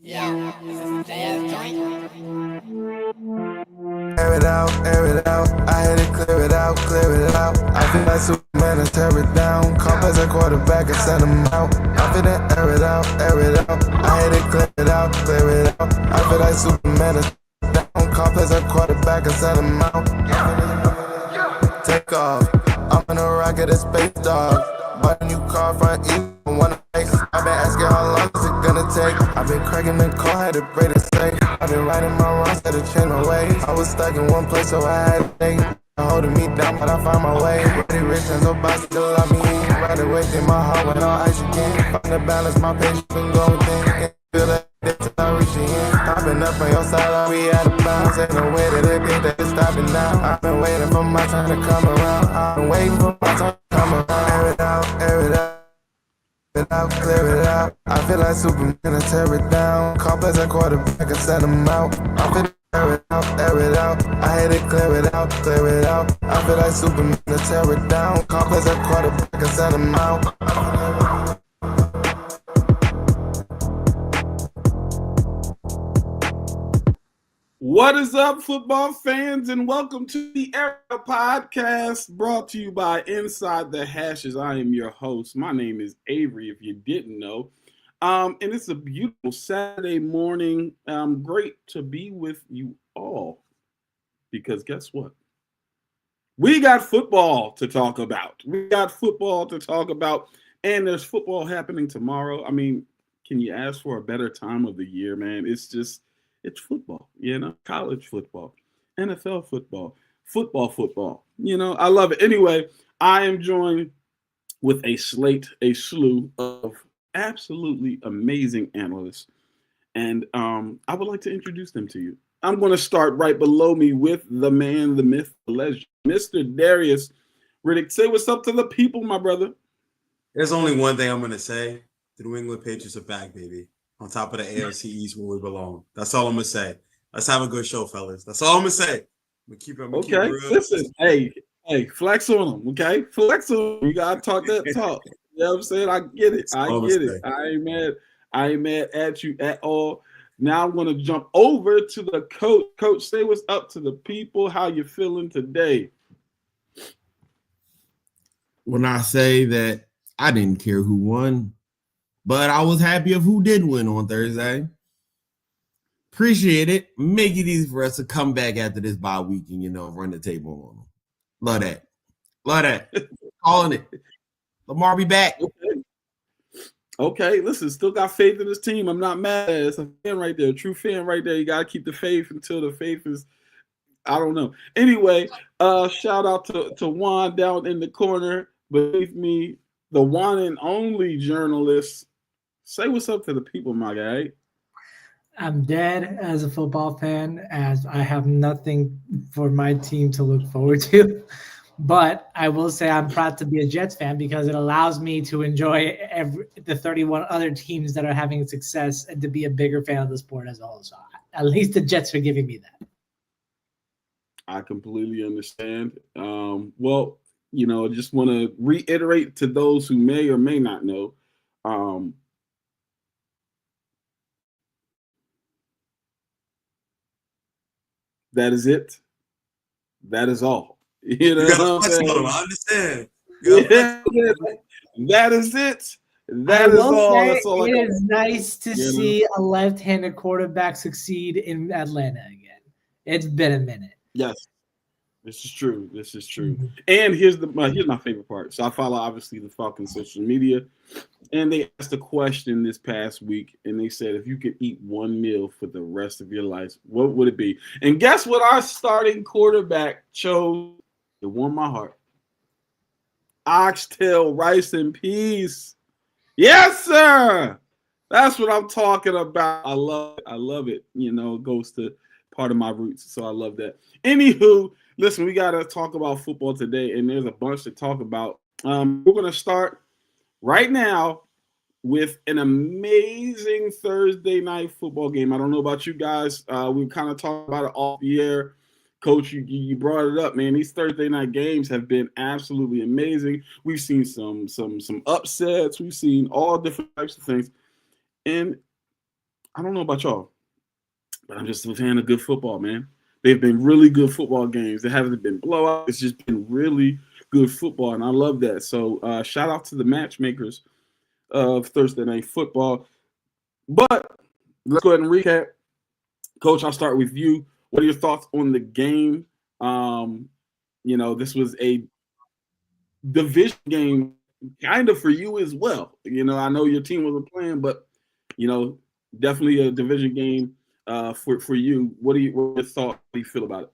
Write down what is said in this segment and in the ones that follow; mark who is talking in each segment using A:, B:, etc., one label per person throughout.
A: Yeah, this is the JS joint.
B: Air it out. I had it, clear it out, clear it out. I feel like Superman and tear it down. Comp as a quarterback and send him out. I feel that air it out, air it out. I had it, clear it out, clear it out. I feel like Superman and tear it down. Comp as a quarterback and send him out. Take off. I'm in a rocket, a space dog. Bought a new car front east. One face. I've been asking how long is it gonna take. I've been cracking the car, had to break it safe. I've been writing my wrongs, had to change my ways. I was stuck in one place, so I had to think. Holding me down, but I found my way. Ready, rich, and nobody still love me. Right away, in my heart went on ice again. Find the balance, my patience been going thin. Feel that till I reach the end. I've been up on your side, all we out of bounds. Ain't no way that it think that it's stopping now. I've been waiting for my time to come around. I've been waiting for my time to come around. Air it out, air it out. It out, clear it out. I feel like Superman and tear it down. Comp as a quarterback and set him out. I feel air it out, air it out. I hate it, clear it out, clear it out. I feel like Superman and tear it down. Comp as a quarterback and set him out.
C: What is up, football fans, and welcome to the Era Podcast, brought to you by Inside the Hashes. I am your host. My name is Avery, if you didn't know. And it's a beautiful Saturday morning. Great to be with you all, because guess what? We got football to talk about. And there's football happening tomorrow. I mean, can you ask for a better time of the year, man? It's football, college football, NFL football, football. I love it. Anyway, I am joined with a slew of absolutely amazing analysts. And I would like to introduce them to you. I'm going to start right below me with the man, the myth, the legend, Mr. Darius Riddick. Say what's up to the people, my brother.
D: There's only one thing I'm going to say. The New England Patriots are back, baby. On top of the AFC East where we belong. That's all I'm going to say. Let's have a good show, fellas. That's all I'm going to say.
C: Okay, listen. Hey, flex on them, okay? Flex on them. You got to talk that talk. You know what I'm saying? I get it. I ain't mad at you at all. Now I'm going to jump over to the coach. Coach, say what's up to the people. How you feeling today?
E: When I say that I didn't care who won, but I was happy of who did win on Thursday. Appreciate it. Make it easy for us to come back after this bye week and, run the table on them. Love that. Calling it. Lamar be back.
C: Okay, listen, still got faith in this team. I'm not mad at it. It's a fan right there, a true fan right there. You got to keep the faith until the faith is, I don't know. Anyway, shout out to Juan down in the corner. Believe me, the one and only journalist. Say what's up to the people, my guy.
F: I'm dead as a football fan, as I have nothing for my team to look forward to. But I will say I'm proud to be a Jets fan because it allows me to enjoy the 31 other teams that are having success and to be a bigger fan of the sport as a whole. So at least the Jets are giving me that.
C: I completely understand. Well, just want to reiterate to those who may or may not know. That is it. That is all.
D: You know what I'm saying? I understand.
C: That is it. That is all. That's all.
F: It is nice to see a left-handed quarterback succeed in Atlanta again. It's been a minute.
C: Yes. This is true. Mm-hmm. And here's my favorite part. So I follow obviously the Falcons social media, and they asked a question this past week, and they said if you could eat one meal for the rest of your life, what would it be? And guess what? Our starting quarterback chose. It warmed my heart. Oxtail rice and peas. Yes, sir. That's what I'm talking about. I love it. It goes to part of my roots, so I love that. Anywho. Listen, we got to talk about football today, and there's a bunch to talk about. We're going to start right now with an amazing Thursday night football game. I don't know about you guys. We kind of talked about it off the air. Coach, you brought it up, man. These Thursday night games have been absolutely amazing. We've seen some upsets. We've seen all different types of things. And I don't know about y'all, but I'm just a fan of good football, man. They've been really good football games. They haven't been blowouts. It's just been really good football, and I love that. So shout out to the matchmakers of Thursday Night Football. But let's go ahead and recap. Coach, I'll start with you. What are your thoughts on the game? This was a division game kind of for you as well. I know your team wasn't playing, but, definitely a division game for you. What are your thoughts? How do you feel about it?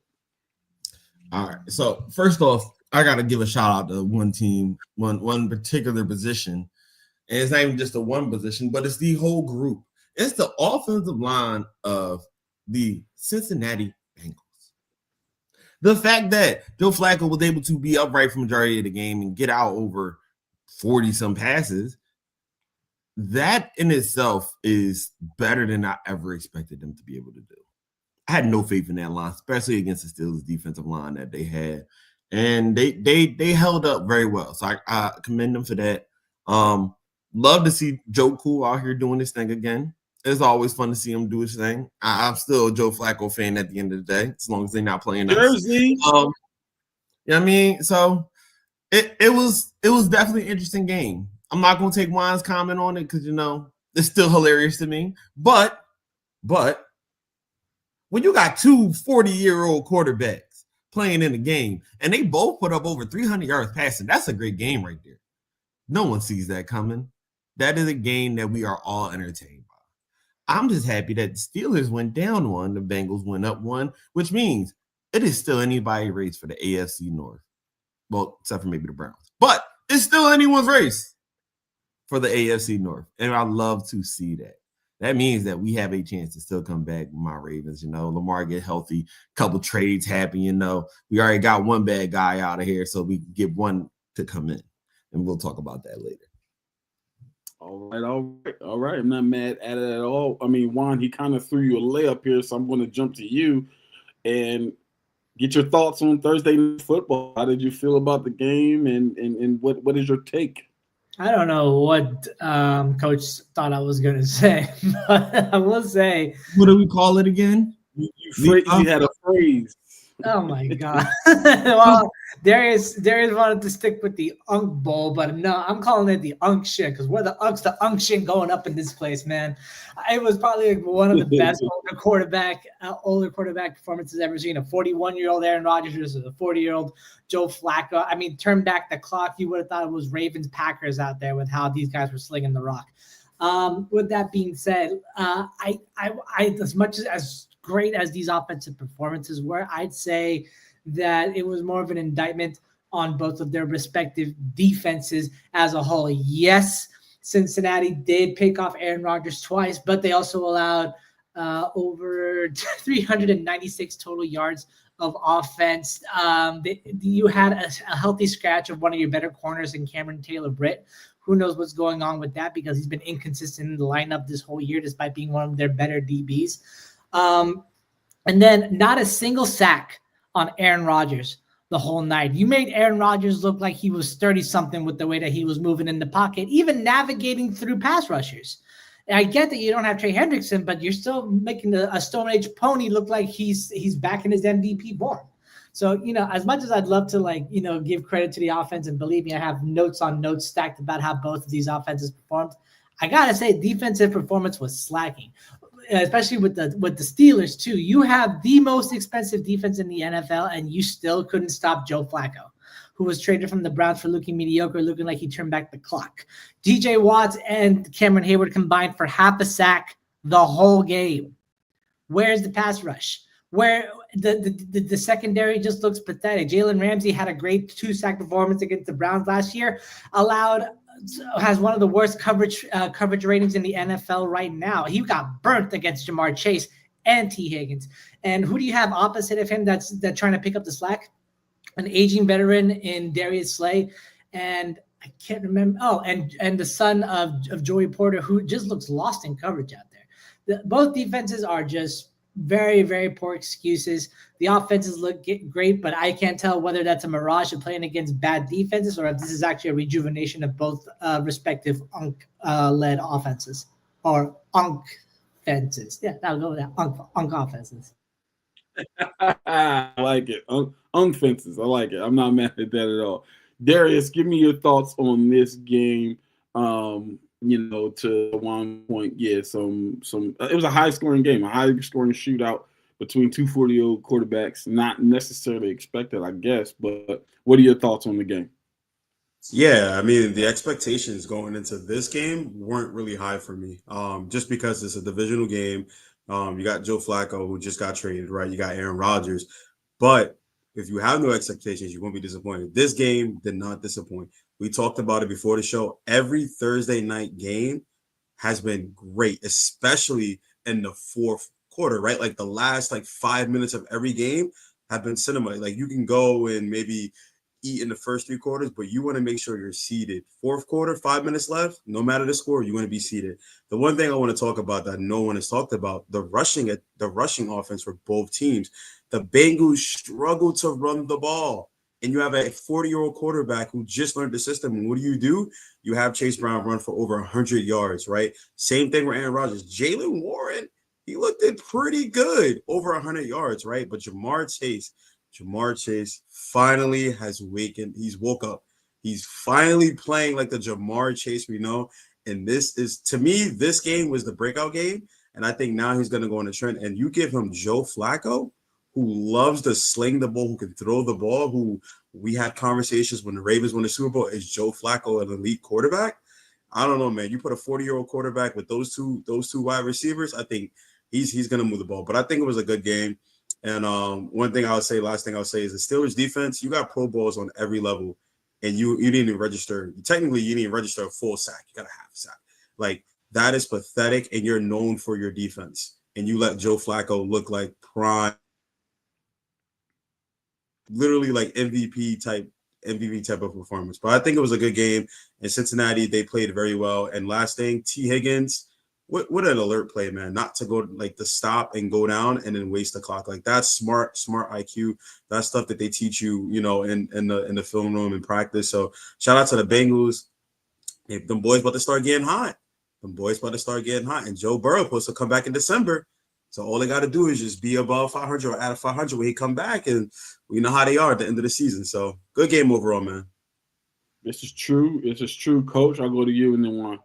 E: All right. So first off, I got to give a shout out to one team, one particular position. And it's not even just the one position, but it's the whole group. It's the offensive line of the Cincinnati Bengals. The fact that Joe Flacco was able to be upright for the majority of the game and get out over 40-some passes, that in itself is better than I ever expected them to be able to do. I had no faith in that line, especially against the Steelers defensive line that they had. And they held up very well. So I commend them for that. Love to see Joe Cool out here doing this thing again. It's always fun to see him do his thing. I'm still a Joe Flacco fan at the end of the day, as long as they're not playing
C: Jersey.
E: So it was definitely an interesting game. I'm not gonna take Juan's comment on it because it's still hilarious to me. But when you got two 40-year-old quarterbacks playing in the game and they both put up over 300 yards passing, that's a great game right there. No one sees that coming. That is a game that we are all entertained by. I'm just happy that the Steelers went down one, the Bengals went up one, which means it is still anybody's race for the AFC North. Well, except for maybe the Browns. But it's still anyone's race for the AFC North. And I love to see that. That means that we have a chance to still come back with my Ravens. Lamar get healthy, couple trades happen. We already got one bad guy out of here, so we can get one to come in. And we'll talk about that later.
C: All right. I'm not mad at it at all. I mean, Juan, he kind of threw you a layup here, so I'm going to jump to you and get your thoughts on Thursday Night Football. How did you feel about the game, and what is your take?
F: I don't know what Coach thought I was going to say, but I will say.
E: What do we call it again?
C: You had a phrase.
F: Oh my God! Well, Darius wanted to stick with the Unk Bowl, but no, I'm calling it the Unk shit because we're the Unk shit going up in this place, man. It was probably one of the best older quarterback performances I've ever seen. A 41-year-old Aaron Rodgers versus a 40-year-old Joe Flacco. I mean, turn back the clock, you would have thought it was Ravens Packers out there with how these guys were slinging the rock. With that being said, I as much as great as these offensive performances were, I'd say that it was more of an indictment on both of their respective defenses as a whole. Yes, Cincinnati did pick off Aaron Rodgers twice, but they also allowed over 396 total yards of offense. You had a healthy scratch of one of your better corners in Cameron Taylor-Britt. Who knows what's going on with that because he's been inconsistent in the lineup this whole year despite being one of their better DBs. And then not a single sack on Aaron Rodgers the whole night. You made Aaron Rodgers look like he was 30-something with the way that he was moving in the pocket, even navigating through pass rushers. And I get that you don't have Trey Hendrickson, but you're still making a Stone Age pony look like he's back in his MVP form. So, as much as I'd love to give credit to the offense, and believe me, I have notes on notes stacked about how both of these offenses performed, I got to say defensive performance was slacking. Especially with the Steelers too. You have the most expensive defense in the NFL, and you still couldn't stop Joe Flacco, who was traded from the Browns for looking mediocre, looking like he turned back the clock. DJ Watts and Cameron Hayward combined for half a sack the whole game. Where's the pass rush? Where the secondary just looks pathetic. Jalen Ramsey had a great 2-sack performance against the Browns last year, has one of the worst coverage ratings in the NFL right now. He got burnt against Jamar Chase and T. Higgins. And who do you have opposite of him that's trying to pick up the slack? An aging veteran in Darius Slay. And I can't remember. Oh, and the son of Joey Porter, who just looks lost in coverage out there. Both defenses are just very, very poor excuses. The offenses look great, but I can't tell whether that's a mirage of playing against bad defenses or if this is actually a rejuvenation of both respective UNC-led offenses or UNC offenses. Yeah, I'll go with that. Unk offenses.
C: I like it. Unfences. I like it. I'm not mad at that at all. Darius, give me your thoughts on this game. To 1 point, yeah, some. It was a high scoring game, a high scoring shootout between two 40-year-old quarterbacks. Not necessarily expected, I guess. But what are your thoughts on the game?
D: Yeah, I mean, the expectations going into this game weren't really high for me. Just because it's a divisional game. You got Joe Flacco, who just got traded, right? You got Aaron Rodgers. But if you have no expectations, you won't be disappointed. This game did not disappoint. We talked about it before the show. Every Thursday night game has been great, especially in the fourth quarter, right? Like the last 5 minutes of every game have been cinema. Like you can go and maybe eat in the first 3 quarters, but you want to make sure you're seated. Fourth quarter, 5 minutes left, no matter the score, you want to be seated. The one thing I want to talk about that no one has talked about, the rushing offense for both teams. The Bengals struggle to run the ball. And you have a 40-year-old quarterback who just learned the system. And what do? You have Chase Brown run for over 100 yards, right? Same thing with Aaron Rodgers. Jaylen Warren, he looked pretty good, over 100 yards, right? But Jamar Chase finally has awakened. He's woke up. He's finally playing like the Jamar Chase we know. And this is, to me, this game was the breakout game. And I think now he's going to go on the trend. And you give him Joe Flacco, who loves to sling the ball, who can throw the ball, who we had conversations when the Ravens won the Super Bowl. Is Joe Flacco an elite quarterback? I don't know, man. You put a 40-year-old quarterback with those two wide receivers, I think he's going to move the ball. But I think it was a good game. And last thing I'll say is the Steelers defense, you got Pro Bowls on every level, and you didn't even register. Technically, you didn't even register a full sack. You got a half sack. Like, that is pathetic, and you're known for your defense. And you let Joe Flacco look like prime, literally like MVP type of performance. But I think it was a good game. In Cincinnati, they played very well. And last thing, T. Higgins, what an alert play, man. Not to go to stop and go down and then waste the clock. Like, that's smart IQ. That's stuff that they teach you, in the film room and practice. So shout out to the Bengals. If them boys about to start getting hot. And Joe Burrow supposed to come back in December. So all they got to do is just be above 500 or at 500 when he come back, and we know how they are at the end of the season. So good game overall, man.
C: This is true, Coach. I'll go to you and then Juan.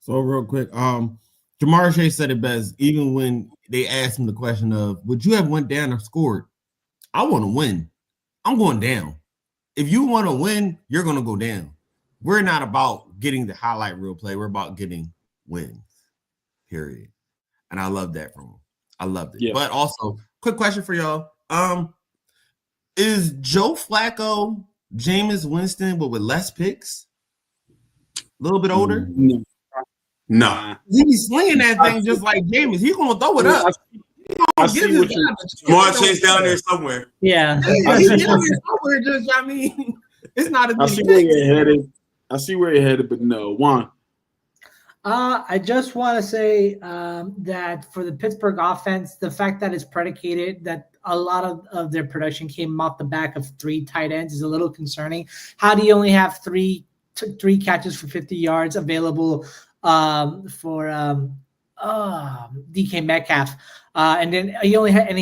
E: So real quick, Jamar Chase said it best. Even when they asked him the question of, would you have went down or scored? I want to win. I'm going down. If you want to win, you're going to go down. We're not about getting the highlight reel play. We're about getting wins, period. And I love that from him. I loved it. Yeah. But also, quick question for y'all. Is Joe Flacco Jameis Winston, but with less picks? A little bit older?
D: Nah.
E: He be slinging that thing just like Jameis. He's going to throw it up.
D: I see what you're Jamar Chase down there somewhere.
F: Yeah.
E: It's not a
C: I see where you're headed. But no. Juan.
F: I just want to say that for the Pittsburgh offense, the fact that it's predicated that a lot of their production came off the back of 3 tight ends is a little concerning. How do you only have three catches for 50 yards available for DK Metcalf? And then he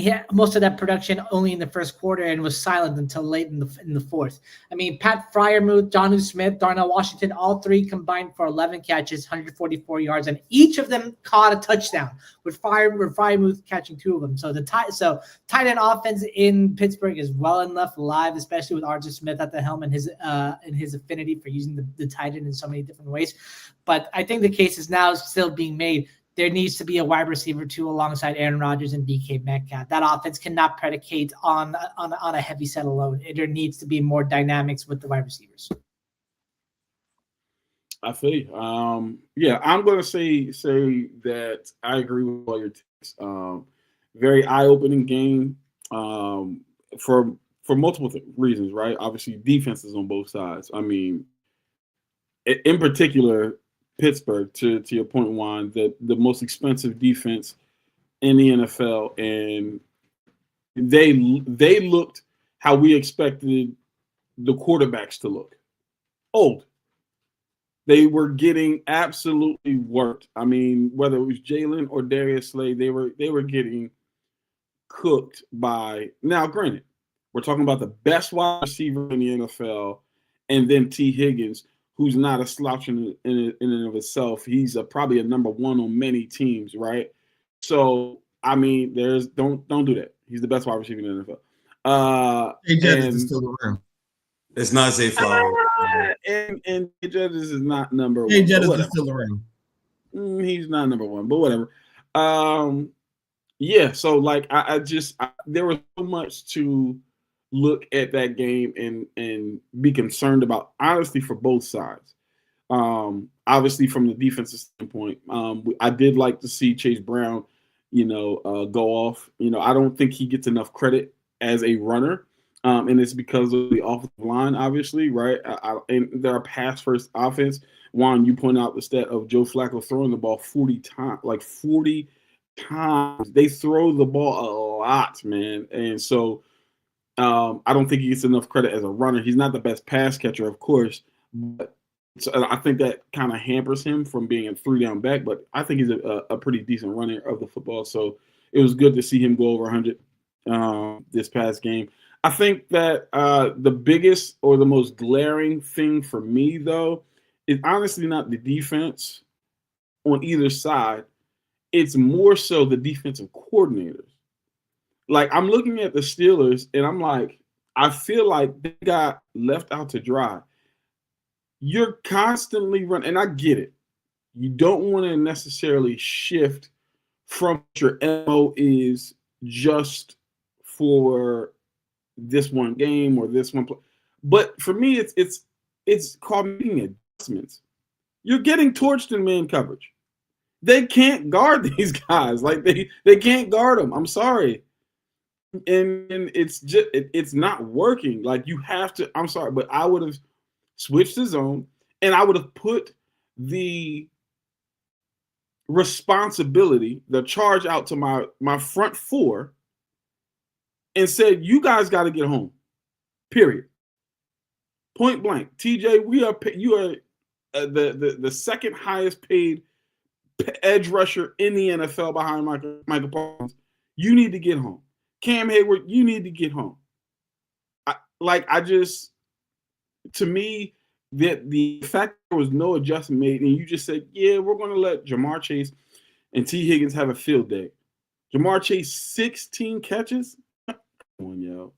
F: had most of that production only in the first quarter and was silent until late in the fourth. I mean, Pat Freiermuth, Jonnu Smith, Darnell Washington, all 3 combined for 11 catches, 144 yards, and each of them caught a touchdown, with Freiermuth catching 2 of them. So tight end offense in Pittsburgh is well enough alive, especially with Arthur Smith at the helm and his affinity for using the tight end in so many different ways. But I think the case is now still being made. There needs to be a wide receiver 2 alongside Aaron Rodgers and DK Metcalf. That offense cannot predicate on a heavy set alone. There needs to be more dynamics with the wide receivers.
C: I feel you. I'm going to say that I agree with all your takes. Very eye-opening game for multiple reasons, right? Obviously, defenses on both sides. I mean, in particular, Pittsburgh, to your point, Juan, the most expensive defense in the NFL, and they looked how we expected the quarterbacks to look. Old. they were getting absolutely worked. I mean, whether it was Jalen or Darius Slade, they were getting cooked by. Now, granted, we're talking about the best wide receiver in the NFL, and then T. Higgins, who's not a slouch in and of itself. He's probably a number one on many teams, right? So, I mean, don't do that. He's the best wide receiver in the NFL.
E: Hey, Judges is still around.
D: It's not Zay Flowers.
C: And Judges is not number one.
E: Hey, Judges is still around.
C: He's not number one, but whatever. Yeah, so like there was so much to look at that game and be concerned about, honestly, for both sides. Obviously, from the defensive standpoint, I did like to see Chase Brown, go off. I don't think he gets enough credit as a runner, and it's because of the offensive line, obviously, right? And they're a pass-first offense. Juan, you point out the stat of Joe Flacco throwing the ball 40 times, like 40 times. They throw the ball a lot, man. And so I don't think he gets enough credit as a runner. He's not the best pass catcher, of course, but I think that kind of hampers him from being a 3-down back, but I think he's a pretty decent runner of the football. So it was good to see him go over 100 this past game. I think that the biggest or the most glaring thing for me, though, is honestly not the defense on either side. It's more so the defensive coordinators. Like, I'm looking at the Steelers, and I'm like, I feel like they got left out to dry. You're constantly running, and I get it. You don't want to necessarily shift from what your MO is just for this one game or this one play. But for me, it's called making adjustments. You're getting torched in man coverage. They can't guard these guys. Like they can't guard them. I'm sorry. And it's just it's not working. Like, you have to. I'm sorry, but I would have switched the zone, and I would have put the responsibility, the charge out to my front four, and said, "You guys got to get home." Period. Point blank. TJ, you are the second highest paid edge rusher in the NFL behind Michael Parsons. You need to get home. Cam Hayward, you need to get home. To me, that the fact there was no adjustment made, and you just said, yeah, we're going to let Ja'Marr Chase and T. Higgins have a field day. Ja'Marr Chase, 16 catches? Come on, yo.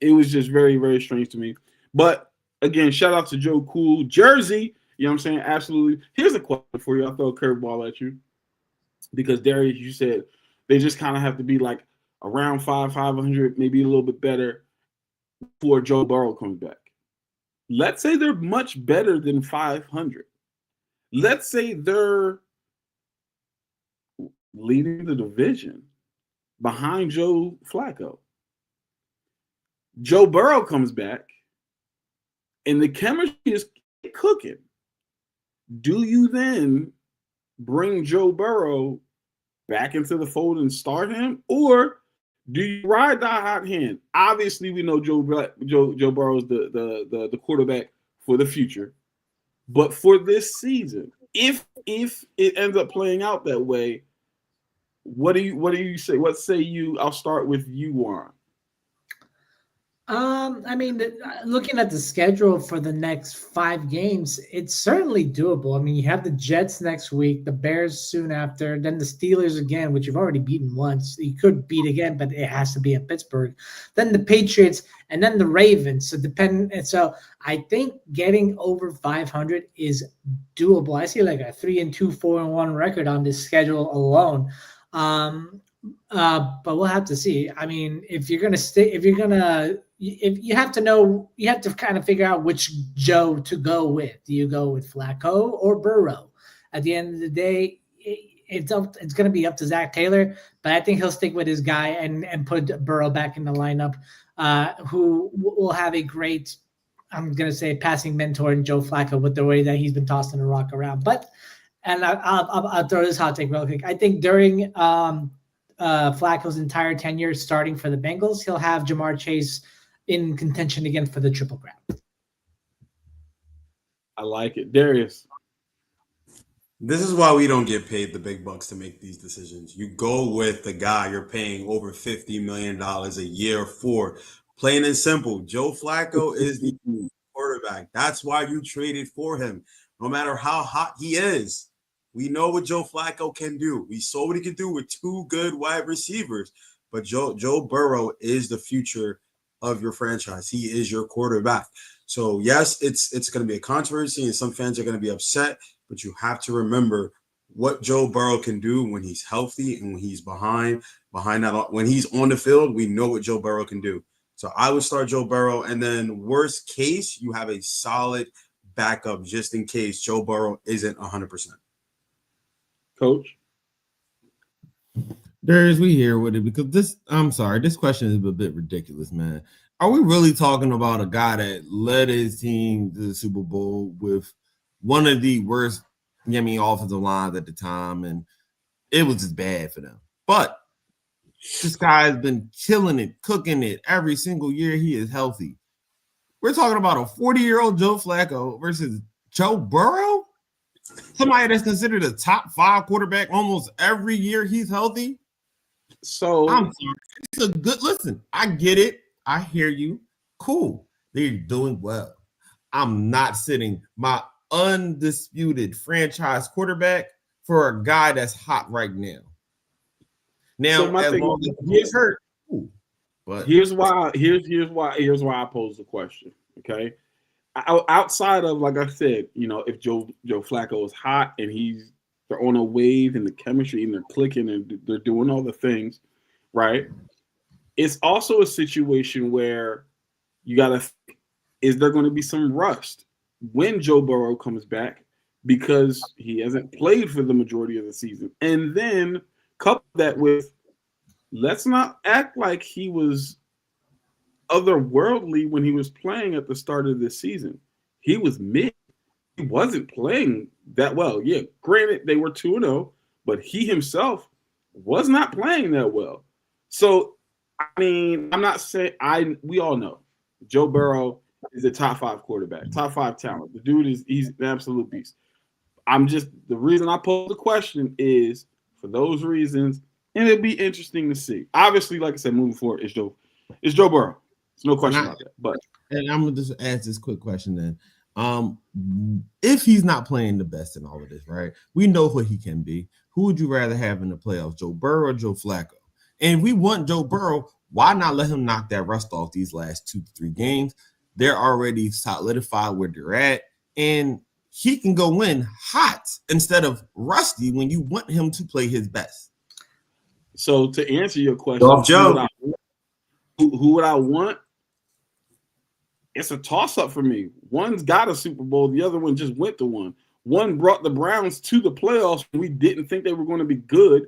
C: It was just very, very strange to me. But, again, shout out to Joe Cool. Jersey, you know what I'm saying? Absolutely. Here's a question for you. I'll throw a curveball at you. Because, Darius, you said they just kind of have to be like around 500, maybe a little bit better before Joe Burrow comes back. Let's say they're much better than 500. Let's say they're leading the division behind Joe Flacco. Joe Burrow comes back, and the chemistry is cooking. Do you then bring Joe Burrow back into the fold and start him, or do you ride that hot hand? Obviously, we know Joe Burrow is the quarterback for the future, but for this season, if it ends up playing out that way, what do you say? What say you? I'll start with you, Warren.
F: I mean, looking at the schedule for the next 5 games, it's certainly doable. I mean, you have the Jets next week, the Bears soon after, then the Steelers again, which you've already beaten once. You could beat again, but it has to be at Pittsburgh. Then the Patriots, and then the Ravens. So I think getting over 500 is doable. I see like a 3-2, 4-1 record on this schedule alone. But we'll have to see. I mean, if you have to know, you have to kind of figure out which Joe to go with. Do you go with Flacco or Burrow? At the end of the day, it's going to be up to Zach Taylor, but I think he'll stick with his guy and put Burrow back in the lineup, who will have a great, I'm going to say, passing mentor in Joe Flacco with the way that he's been tossing the rock around. But, and I'll throw this hot take real quick. I think during Flacco's entire tenure starting for the Bengals, he'll have Ja'Marr Chase in contention again for the triple crown.
C: I like it. Darius.
D: This is why we don't get paid the big bucks to make these decisions. You go with the guy you're paying over $50 million a year for. Plain and simple. Joe Flacco is the quarterback. That's why you traded for him. No matter how hot he is, we know what Joe Flacco can do. We saw what he can do with two good wide receivers. But Joe Burrow is the future of your franchise. He is your quarterback. So, yes, it's going to be a controversy, and some fans are going to be upset. But you have to remember what Joe Burrow can do when he's healthy and when he's behind that. When he's on the field, we know what Joe Burrow can do. So I would start Joe Burrow, and then worst case, you have a solid backup just in case Joe Burrow isn't 100%.
C: Coach?
E: Darius, we here with it because this question is a bit ridiculous, man. Are we really talking about a guy that led his team to the Super Bowl with one of the worst, offensive lines at the time, and it was just bad for them? But this guy has been killing it, cooking it every single year he is healthy. We're talking about a 40-year-old Joe Flacco versus Joe Burrow, somebody that's considered a top 5 quarterback almost every year he's healthy.
C: So
E: I'm sorry. It's a good listen. I get it. I hear you. Cool. They're doing well. I'm not sitting my undisputed franchise quarterback for a guy that's hot right now. Now,
C: So my
E: as
C: thing
E: long
C: is-
E: as he's hurt, cool. But
C: here's why I pose the question. Okay. Outside of, like I said, if Joe Flacco is hot and they're on a wave and the chemistry and they're clicking and they're doing all the things, right? It's also a situation where you got to think, is there going to be some rust when Joe Burrow comes back because he hasn't played for the majority of the season? And then couple that with, let's not act like he was otherworldly when he was playing at the start of this season. He was mid. He wasn't playing that well. Yeah, granted, they were 2-0, but he himself was not playing that well. So, I'm not saying we all know Joe Burrow is a top 5 quarterback, top 5 talent. The dude he's an absolute beast. The reason I pose the question is for those reasons, and it'll be interesting to see. Obviously, like I said, moving forward, it's Joe Burrow. There's no question about that. But
E: I'm gonna just ask this quick question then. If he's not playing the best in all of this, right? We know what he can be. Who would you rather have in the playoffs, Joe Burrow or Joe Flacco? And if we want Joe Burrow, why not let him knock that rust off these last 2 to 3 games? They're already solidified where they're at, and he can go in hot instead of rusty when you want him to play his best.
C: So to answer your question, who would I want? It's a toss-up for me. One's got a Super Bowl. The other one just went to one. One brought the Browns to the playoffs when we didn't think they were going to be good.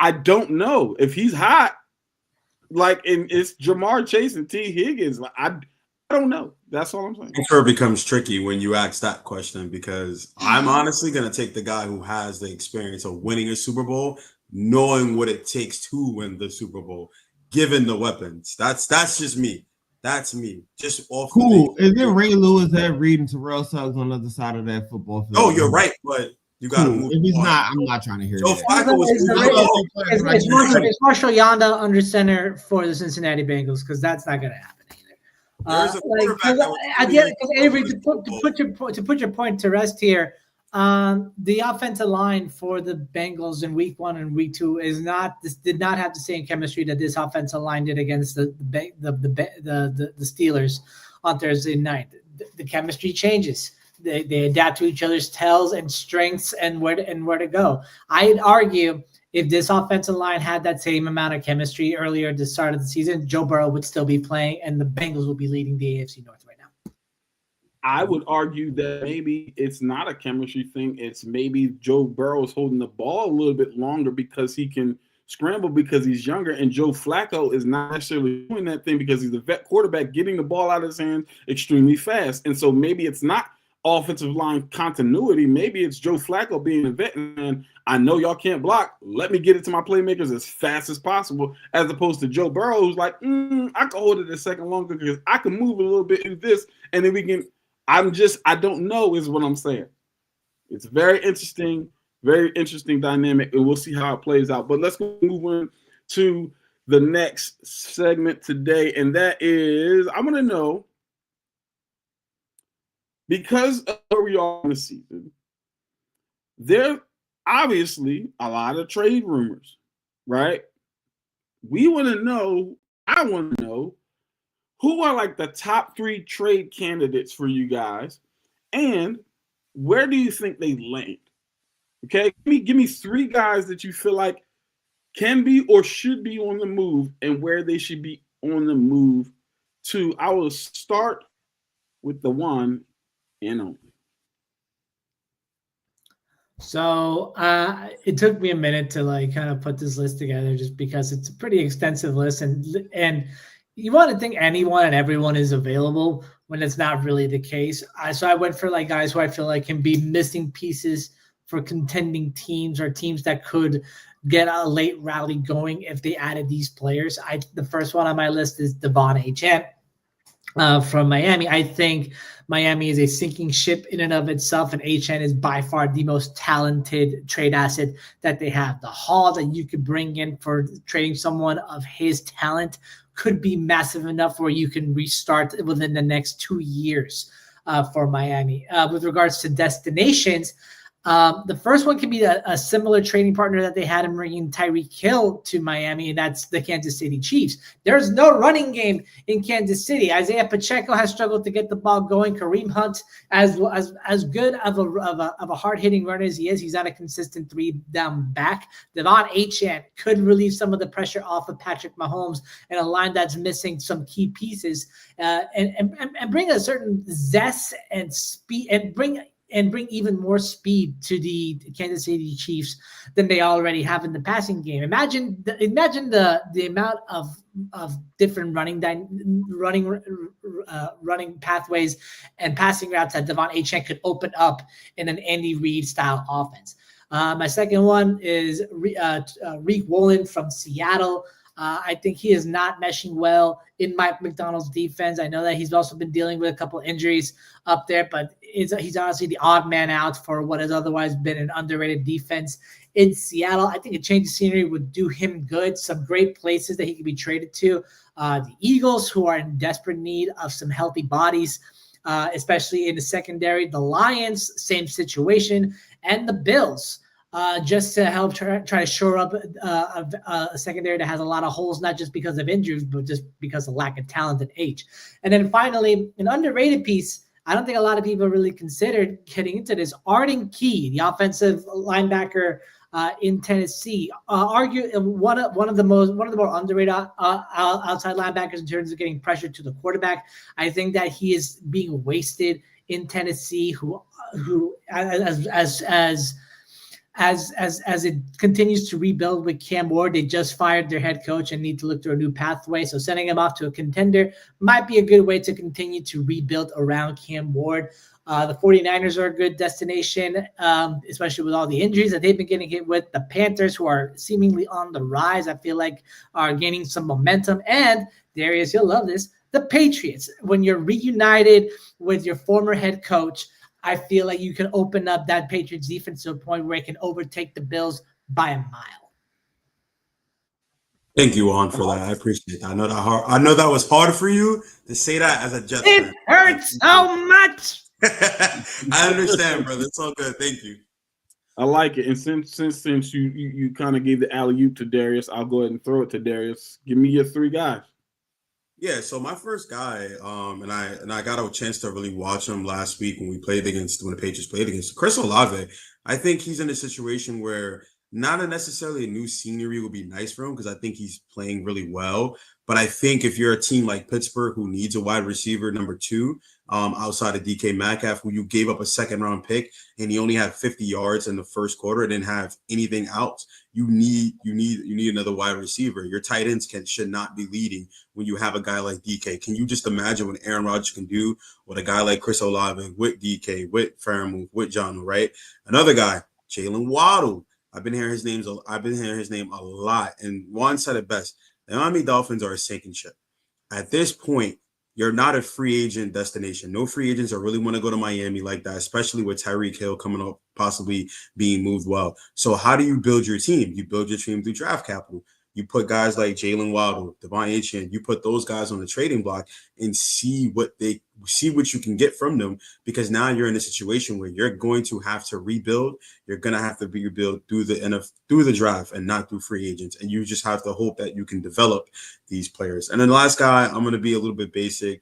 C: I don't know. If he's hot, and it's Jamar Chase and T. Higgins, I don't know. That's all I'm saying.
D: It sure becomes tricky when you ask that question because I'm honestly going to take the guy who has the experience of winning a Super Bowl, knowing what it takes to win the Super Bowl, given the weapons. That's just me. That's me. Just off.
E: Cool. Is it Ray Lewis, Ed Reed, and Terrell Suggs on the other side of that football field?
D: No, you're right, but you got to move.
E: If he's
D: on.
E: not, I'm not trying to hear
D: Joe
E: that.
D: Flacco was
F: It's Marshall Yanda under center for the Cincinnati Bengals because that's not going to happen either.
D: There's a quarterback that was
F: Avery, to put your point to rest here, the offensive line for the Bengals in week 1 and week 2 did not have the same chemistry that this offensive line did against the Steelers on Thursday night. The chemistry changes. They adapt to each other's tells and strengths and where to go. I'd argue if this offensive line had that same amount of chemistry earlier at the start of the season, Joe Burrow would still be playing and the Bengals will be leading the AFC North right now.
C: I would argue that maybe it's not a chemistry thing. It's maybe Joe Burrow is holding the ball a little bit longer because he can scramble because he's younger, and Joe Flacco is not necessarily doing that thing because he's a vet quarterback getting the ball out of his hands extremely fast. And so maybe it's not offensive line continuity. Maybe it's Joe Flacco being a vet and I know y'all can't block. Let me get it to my playmakers as fast as possible, as opposed to Joe Burrow, who's like, I can hold it a second longer because I can move a little bit in this, and then I don't know is what I'm saying. It's very interesting dynamic, and we'll see how it plays out. But let's go move on to the next segment today, and that is I want to know, because of where we are in the season, there obviously a lot of trade rumors, right? We want to know, I want to know, who are like the top 3 trade candidates for you guys, and where do you think they land? Okay, give me 3 guys that you feel like can be or should be on the move, and where they should be on the move to. I will start with the one and only.
F: So it took me a minute to like kind of put this list together, just because it's a pretty extensive list, and you want to think anyone and everyone is available when it's not really the case. So I went for like guys who I feel like can be missing pieces for contending teams, or teams that could get a late rally going if they added these players. The first one on my list is Devon Achane from Miami. I think Miami is a sinking ship in and of itself, and Achane is by far the most talented trade asset that they have. The haul that you could bring in for trading someone of his talent could be massive enough where you can restart within the next 2 years for Miami. With regards to destinations, the first one could be a similar trading partner that they had in bringing Tyreek Hill to Miami, and that's the Kansas City Chiefs. There's no running game in Kansas City. Isaiah Pacheco has struggled to get the ball going. Kareem Hunt, as good of a hard-hitting runner as he is, he's not a consistent 3-down back. Devon Achane could relieve some of the pressure off of Patrick Mahomes in a line that's missing some key pieces, and bring a certain zest and speed, and bring even more speed to the Kansas City Chiefs than they already have in the passing game. Imagine the amount of different running pathways and passing routes that Devon Achane could open up in an Andy Reid style offense. My second one is Riq Woolen from Seattle. I think he is not meshing well in Mike McDonald's defense. I know that he's also been dealing with a couple injuries up there, but he's honestly the odd man out for what has otherwise been an underrated defense in Seattle. I think a change of scenery would do him good. Some great places that he could be traded to. The Eagles, who are in desperate need of some healthy bodies, especially in the secondary. The Lions, same situation. And the Bills. Just to help try to shore up a secondary that has a lot of holes, not just because of injuries, but just because of lack of talent and age. And then finally, an underrated piece I don't think a lot of people really considered getting into this. Arden Key, the offensive linebacker in Tennessee, argue one of the more underrated outside linebackers in terms of getting pressure to the quarterback. I think that he is being wasted in Tennessee, who as it continues to rebuild with Cam Ward, they just fired their head coach and need to look to a new pathway. So sending him off to a contender might be a good way to continue to rebuild around Cam Ward. The 49ers are a good destination, especially with all the injuries that they've been getting hit with. The Panthers, who are seemingly on the rise, I feel like are gaining some momentum. And Darius, you'll love this, the Patriots. When you're reunited with your former head coach, I feel like you can open up that Patriots defense to a point where it can overtake the Bills by a mile.
D: Thank you, Juan, for that. I appreciate that. I know that was hard for you to say that as a Jets fan.
F: It hurts so much.
D: I understand, brother. It's all good. Thank you.
C: I like it. And since you kind of gave the alley-oop to Darius, I'll go ahead and throw it to Darius. Give me your three guys.
D: Yeah, so my first guy, and I got a chance to really watch him last week when the Patriots played against Chris Olave. I think he's in a situation where not necessarily a new scenery would be nice for him because I think he's playing really well. But I think if you're a team like Pittsburgh who needs a wide receiver number 2, outside of DK Metcalf, who you gave up a second-round pick and he only had 50 yards in the first quarter and didn't have anything else, you need another wide receiver. Your tight ends should not be leading when you have a guy like DK. Can you just imagine what Aaron Rodgers can do with a guy like Chris Olave, with DK, with Fairmouth, with John, right? Another guy, Jalen Waddle. I've been hearing his name a lot. And Juan said it best. The Miami Dolphins are a sinking ship. At this point, you're not a free agent destination. No free agents are really want to go to Miami like that, especially with Tyreek Hill coming up, possibly being moved well. So how do you build your team? You build your team through draft capital. You put guys like Jalen Waddle, Devon Achane, you put those guys on the trading block and see what you can get from them, because now you're in a situation where you're going to have to rebuild. You're going to have to rebuild through the draft and not through free agents. And you just have to hope that you can develop these players. And then the last guy, I'm going to be a little bit basic.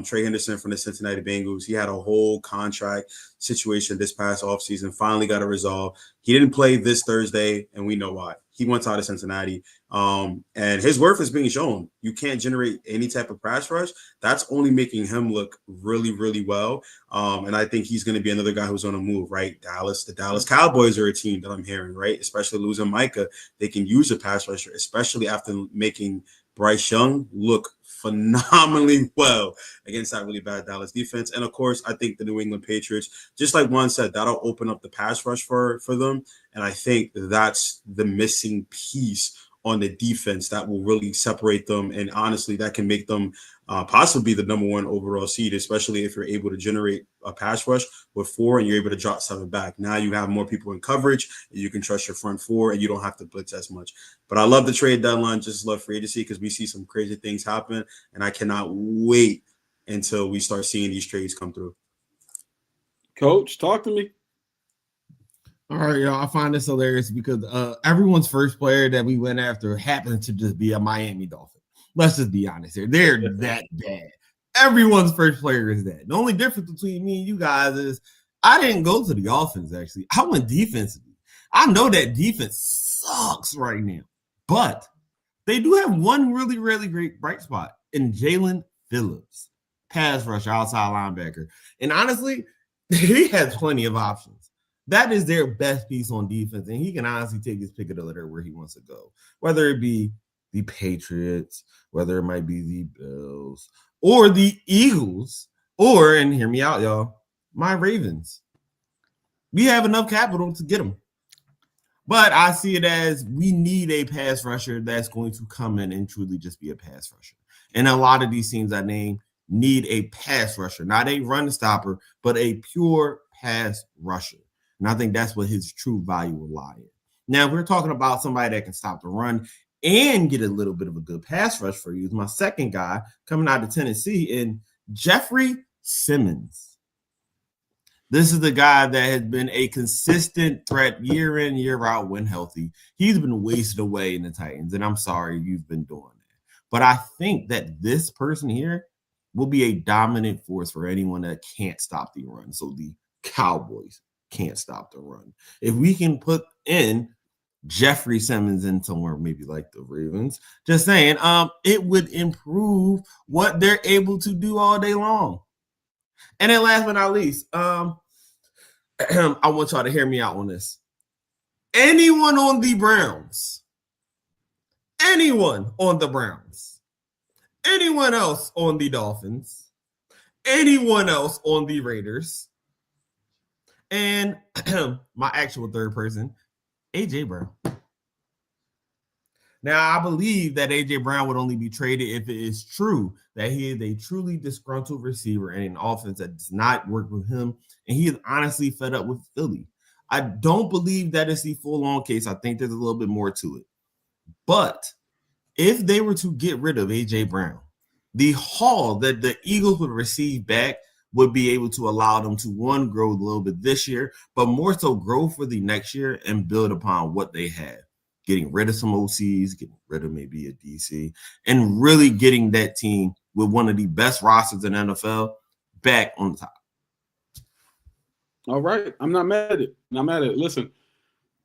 D: Trey Henderson from the Cincinnati Bengals. He had a whole contract situation this past offseason, finally got it resolved. He didn't play this Thursday, and we know why. He went out of Cincinnati, and his worth is being shown. You can't generate any type of pass rush. That's only making him look really, really well. And I think he's going to be another guy who's on a move, right? The Dallas Cowboys are a team that I'm hearing, right? Especially losing Micah. They can use a pass rusher, especially after making Bryce Young look phenomenally well against that really bad Dallas defense. And of course, I think the New England Patriots, just like Juan said, that'll open up the pass rush for them. And I think that's the missing piece on the defense that will really separate them. And honestly, that can make them possibly the number one overall seed, especially if you're able to generate a pass rush with 4 and you're able to drop 7 back. Now you have more people in coverage, and you can trust your front 4, and you don't have to blitz as much. But I love the trade deadline, just love free agency, because we see some crazy things happen, and I cannot wait until we start seeing these trades come through.
C: Coach, talk to me.
E: All right, y'all. I find this hilarious because everyone's first player that we went after happens to just be a Miami Dolphin. Let's just be honest here. They're that bad. Everyone's first player is that. The only difference between me and you guys is I didn't go to the offense, actually. I went defensively. I know that defense sucks right now, but they do have one really, really great bright spot in Jalen Phillips, pass rush, outside linebacker. And honestly, he has plenty of options. That is their best piece on defense, and he can honestly take his pick of the litter where he wants to go, whether it be the Patriots, whether it might be the Bills, or the Eagles, or, and hear me out, y'all, my Ravens. We have enough capital to get them. But I see it as we need a pass rusher that's going to come in and truly just be a pass rusher. And a lot of these teams I named need a pass rusher, not a run stopper, but a pure pass rusher. And I think that's what his true value will lie in. Now, if we're talking about somebody that can stop the run and get a little bit of a good pass rush for you, is my second guy coming out of Tennessee, in Jeffrey Simmons. This is the guy that has been a consistent threat year in, year out when healthy. He's been wasted away in the Titans, and I'm sorry you've been doing that. But I think that this person here will be a dominant force for anyone that can't stop the run. So the Cowboys can't stop the run. If we can put in Jeffrey Simmons in somewhere maybe like the Ravens, just saying, it would improve what they're able to do all day long. And then last but not least, I want y'all to hear me out on this. Anyone on the Browns, anyone on the Browns, anyone else on the Dolphins, anyone else on the Raiders, and my actual third person, A.J. Brown. Now, I believe that A.J. Brown would only be traded if it is true that he is a truly disgruntled receiver and an offense that does not work with him, and he is honestly fed up with Philly. I don't believe that is the full-on case. I think there's a little bit more to it. But if they were to get rid of A.J. Brown, the haul that the Eagles would receive back would be able to allow them to, one, grow a little bit this year, but more so grow for the next year and build upon what they have. Getting rid of some OCs, getting rid of maybe a DC, and really getting that team with one of the best rosters in the NFL back on the top.
C: All right. I'm not mad at it. Listen,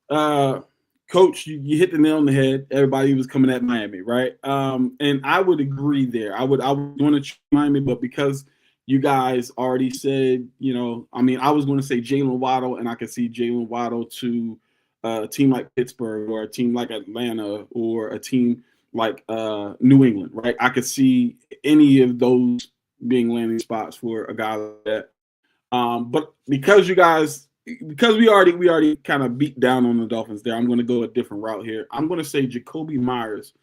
C: Coach, you hit the nail on the head. Everybody was coming at Miami, right? And I would agree there. I would want to choose Miami, but because you guys already said, I was going to say Jalen Waddle, and I could see Jalen Waddle to a team like Pittsburgh or a team like Atlanta or a team like New England, right? I could see any of those being landing spots for a guy like that. But because we already kind of beat down on the Dolphins there, I'm going to go a different route here. I'm going to say Jacoby Myers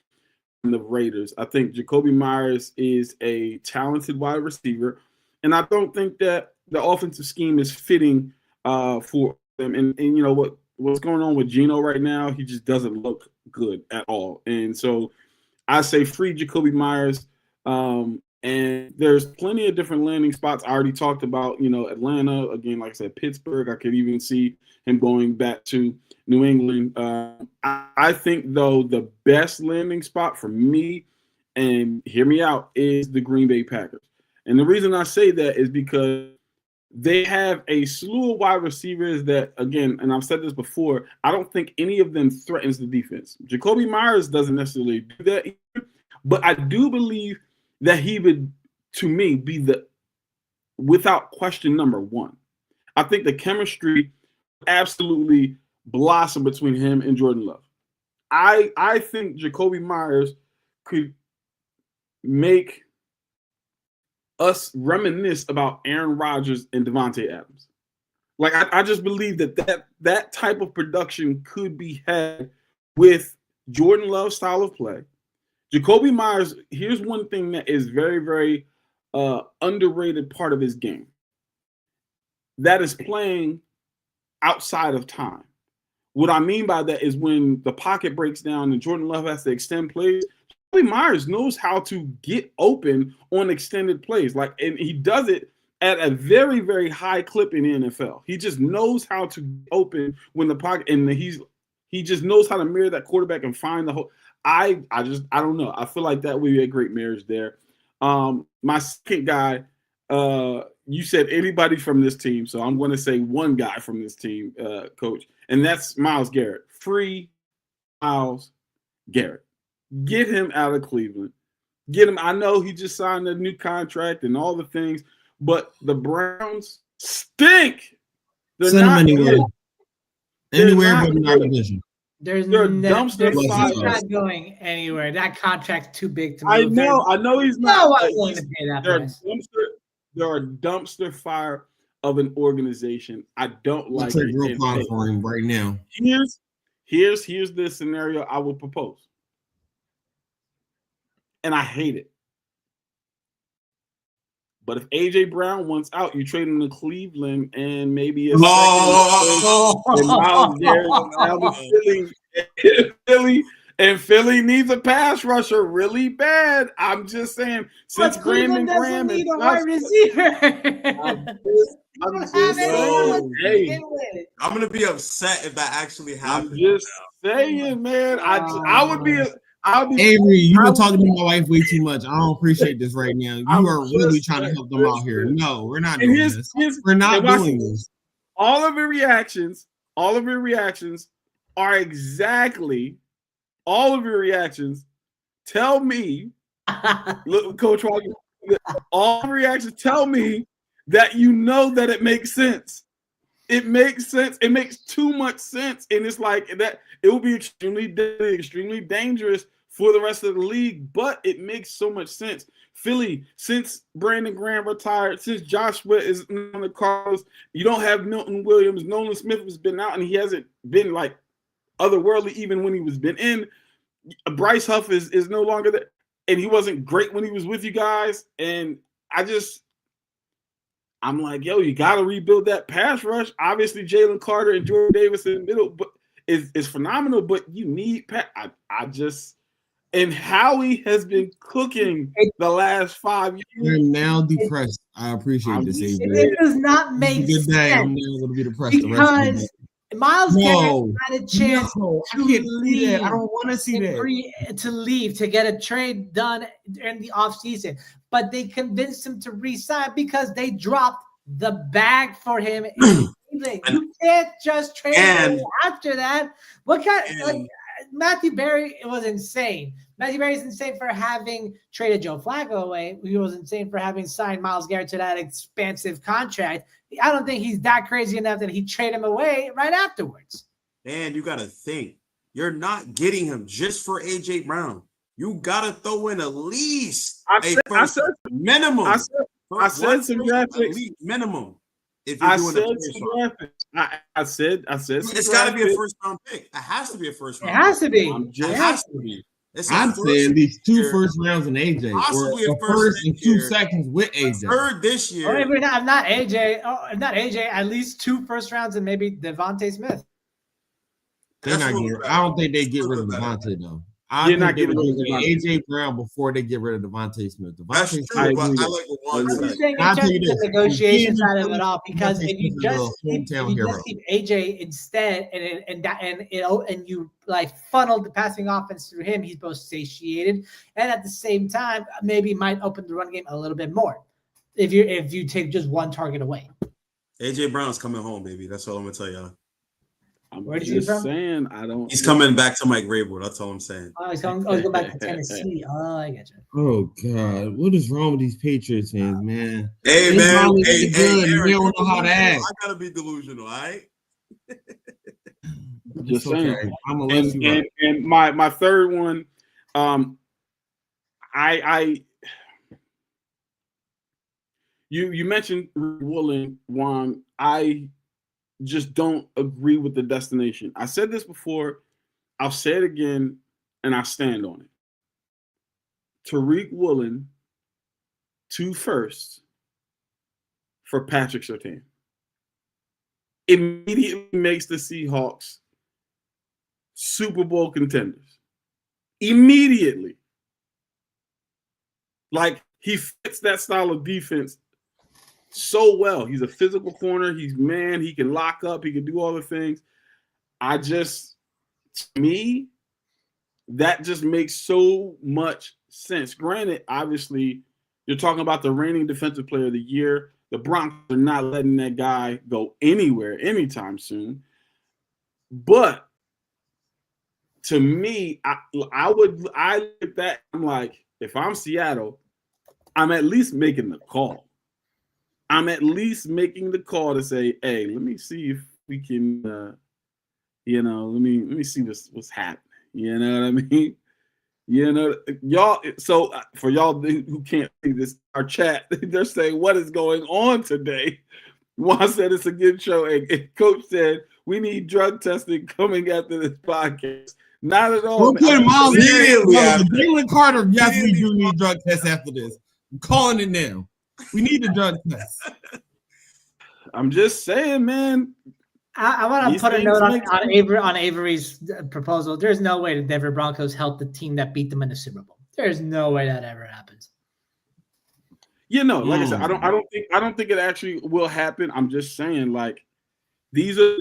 C: the Raiders. I think Jacoby Myers is a talented wide receiver, and I don't think that the offensive scheme is fitting for them. And you know what's going on with Geno right now? He just doesn't look good at all. And so I say free Jacoby Myers. And there's plenty of different landing spots. I already talked about, Atlanta. Again, like I said, Pittsburgh. I could even see him going back to New England. I think, though, the best landing spot for me, and hear me out, is the Green Bay Packers. And the reason I say that is because they have a slew of wide receivers that, again, and I've said this before, I don't think any of them threatens the defense. Jacoby Myers doesn't necessarily do that either, but I do believe that he would, to me, be the, without question, number one. I think the chemistry absolutely blossom between him and Jordan Love. I think Jacoby Myers could make us reminisce about Aaron Rodgers and Devontae Adams. Like, I just believe that type of production could be had with Jordan Love's style of play. Jacoby Myers, here's one thing that is very, very underrated part of his game. That is playing outside of time. What I mean by that is when the pocket breaks down and Jordan Love has to extend plays, Jacoby Myers knows how to get open on extended plays. And he does it at a very, very high clip in the NFL. He just knows how to open when the pocket, and he just knows how to mirror that quarterback and find the hole. I don't know. I feel like that would be a great marriage there. My second guy, you said anybody from this team, so I'm going to say one guy from this team, Coach, and that's Myles Garrett. Free Myles Garrett. Get him out of Cleveland. Get him. I know he just signed a new contract and all the things, but the Browns stink.
E: Send him anywhere. Anywhere but in our division.
F: He's
C: dumpster fire.
F: not going anywhere. That contract's too big to
C: I
F: move.
C: know he's not.
F: No one's willing to pay that price.
C: They're a dumpster fire of an organization. I don't
E: We'll
C: like
E: take
C: it.
E: Roquan for him right now.
C: Here's the scenario I would propose. And I hate it. But if A.J. Brown wants out, you trade him to Cleveland and maybe a second. And Philly needs a pass rusher really bad. I'm just saying, since Brandon Graham
F: need a wide receiver.
D: I'm gonna be upset if that actually happens.
C: I'm just saying, man. I would be.
E: Avery, you've been talking to my wife way too much. I don't appreciate this right now. You are really trying to help them out here. No, we're not doing this. We're not doing this.
C: All of your reactions are exactly all of your reactions. Tell me, look, Coach Walker, all reactions tell me that you know that it makes sense. It makes sense. It makes too much sense. And it's like that it will be extremely dangerous for the rest of the league, but it makes so much sense. Philly, since Brandon Graham retired, since Joshua is on the Cardinals, you don't have Milton Williams. Nolan Smith has been out, and he hasn't been like otherworldly even when he was been in. Bryce Huff is no longer there, and he wasn't great when he was with you guys. And I'm like, yo, you got to rebuild that pass rush. Obviously, Jalen Carter and Jordan Davis in the middle, but is phenomenal. But you need and Howie has been cooking the last 5 years.
E: You're now depressed. I appreciate this, Avery.
F: It does not make sense.
E: I'm now going to be depressed
F: because Myles Garrett had a chance
E: I can't see that. I don't want to see that.
F: To leave, to get a trade done in the offseason. But they convinced him to re-sign because they dropped the bag for him. You can't just trade him after that. Matthew Berry, it was insane. Matthew Berry is insane for having traded Joe Flacco away. He was insane for having signed Myles Garrett to that expansive contract. I don't think he's that crazy enough that he'd trade him away right afterwards.
D: Man, you got to think. You're not getting him just for A.J. Brown. You got to throw in at least minimum.
C: I said some draft picks.
D: Minimum. If
C: you're doing I said
D: it's got to be a first round pick. It has to be a first round.
F: It has to be.
D: It has to be. It's a
E: I'd say at least two
D: year,
E: first rounds in AJ, or
D: possibly
E: a
D: a
E: first and
D: next
E: 2
D: year,
E: seconds with AJ.
D: third this
F: Or
D: year.
F: if not AJ, not AJ, at least 2 first rounds and maybe Devontae Smith.
E: They're
D: That's
E: not
D: a little
E: getting.
D: better.
E: I don't think they
D: That's a
E: get rid of
D: little better.
E: Devontae though. I
C: You're
E: think
C: not
E: they would
C: getting rid
E: get
C: of
E: AJ Brown before they get rid of Devontae Smith.
D: That's
E: Devontae
D: true,
C: I
E: Smith.
D: but
C: agree
D: I
C: with
D: like what
C: I
D: Juan
C: agree
F: I'm
C: with
D: said.
F: just saying
E: I'll
F: in
E: tell
F: terms
E: you
F: of
E: this,
F: the negotiation
E: Devontae
F: side of it
E: Smith-
F: all, because
E: Devontae
F: if you
E: Smith is
F: just
E: a hometown
F: if you
E: hero.
F: just keep AJ instead and you like funnel the passing offense through him, he's both satiated and at the same time maybe might open the run game a little bit more if you take just one target away.
D: AJ Brown's coming home, baby. That's all I'm gonna tell y'all.
C: I'm
F: Where did you
C: just
F: from?
C: saying I don't.
D: He's coming back to Mike Vrabel. That's all I'm saying.
F: Oh, he's going back to Tennessee. Oh, I get you.
E: Oh God, what is wrong with these Patriots fans, man?
D: Hey
E: They
D: man,
E: probably
D: hey,
E: look
D: hey,
E: good, and
D: Aaron,
E: they don't
D: you
E: know how to
D: delusional?
E: act.
D: I gotta be delusional, all right?
C: Just
E: It's okay.
C: saying.
E: I'm gonna let you up.
C: And my third one, I you mentioned Woolen, Juan. I just don't agree with the destination. I said this before. I'll say it again, and I stand on it. Tariq Woolen, 2 firsts for Patrick Surtain. Immediately makes the Seahawks Super Bowl contenders. Immediately. Like, he fits that style of defense so well. He's a physical corner. He's man. He can lock up. He can do all the things. To me, that just makes so much sense. Granted, obviously, you're talking about the reigning defensive player of the year. The Broncos are not letting that guy go anywhere anytime soon. But to me, I look at that. I'm like, if I'm Seattle, I'm at least making the call. I'm at least making the call to say, hey, let me see if we can, let me see what's happening. You know what I mean? You know, y'all. So for y'all who can't see this, our chat, they're saying, what is going on today? Juan said it's a good show, and Coach said we need drug testing coming after this podcast. Not at all.
E: We're putting Miles
D: Immediately after.
E: Jalen Carter. Yes, we do need drug tests after this. I'm calling it now. We need the drug test.
C: I'm just saying, man.
F: I want to
C: These
F: put a
C: things
F: note
C: make
F: on Avery's proposal. There's no way the Denver Broncos help the team that beat them in the Super Bowl. There's no way that ever happens.
C: You know, like I said, I don't think it actually will happen. I'm just saying, like, I'm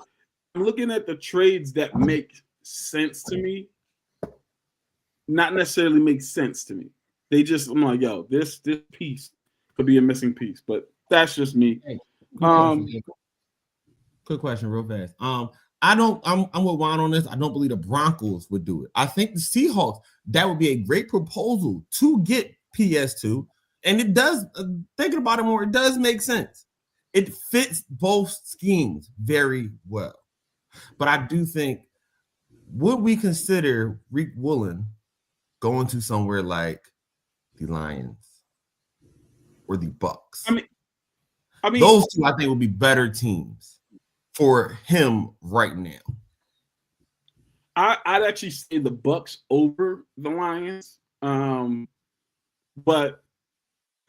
C: looking at the trades that make sense to me, not necessarily make sense to me. I'm like, yo, this piece could be a missing piece, but that's just me.
E: Hey, quick question, real fast. I'm with Juan on this. I don't believe the Broncos would do it. I think the Seahawks, that would be a great proposal to get PS2. And it does, thinking about it more, it does make sense. It fits both schemes very well. But I do think, would we consider Rick Woolen going to somewhere like the Lions or the Bucks?
C: I mean,
E: those two I think would be better teams for him right now.
C: I'd actually say the Bucks over the Lions, but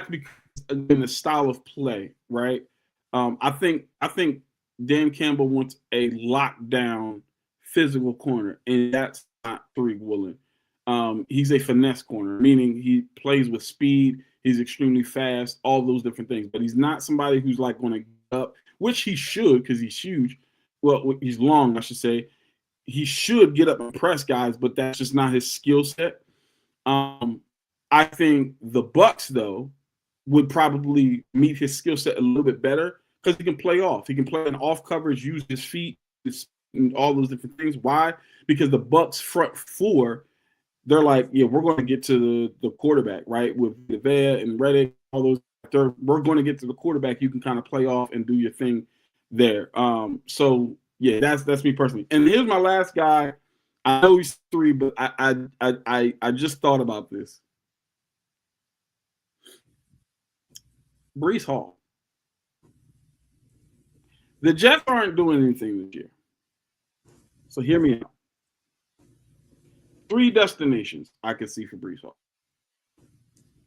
C: because again the style of play, right? I think Dan Campbell wants a lockdown physical corner, and that's not Tariq Woolen. He's a finesse corner, meaning he plays with speed. He's extremely fast, all those different things. But he's not somebody who's like going to get up, which he should because he's huge. Well, he's long, I should say. He should get up and press guys, but that's just not his skill set. I think the Bucks, though, would probably meet his skill set a little bit better because he can play off. He can play in off coverage, use his feet, and all those different things. Why? Because the Bucks front four, they're like, yeah, we're going to get to the quarterback, right? With Devea and Reddick, all those. We're going to get to the quarterback. You can kind of play off and do your thing there. So yeah, that's me personally. And here's my last guy. I know he's 3, but I just thought about this. Breece Hall. The Jets aren't doing anything this year. So hear me out. 3 destinations I could see for Brees Hall.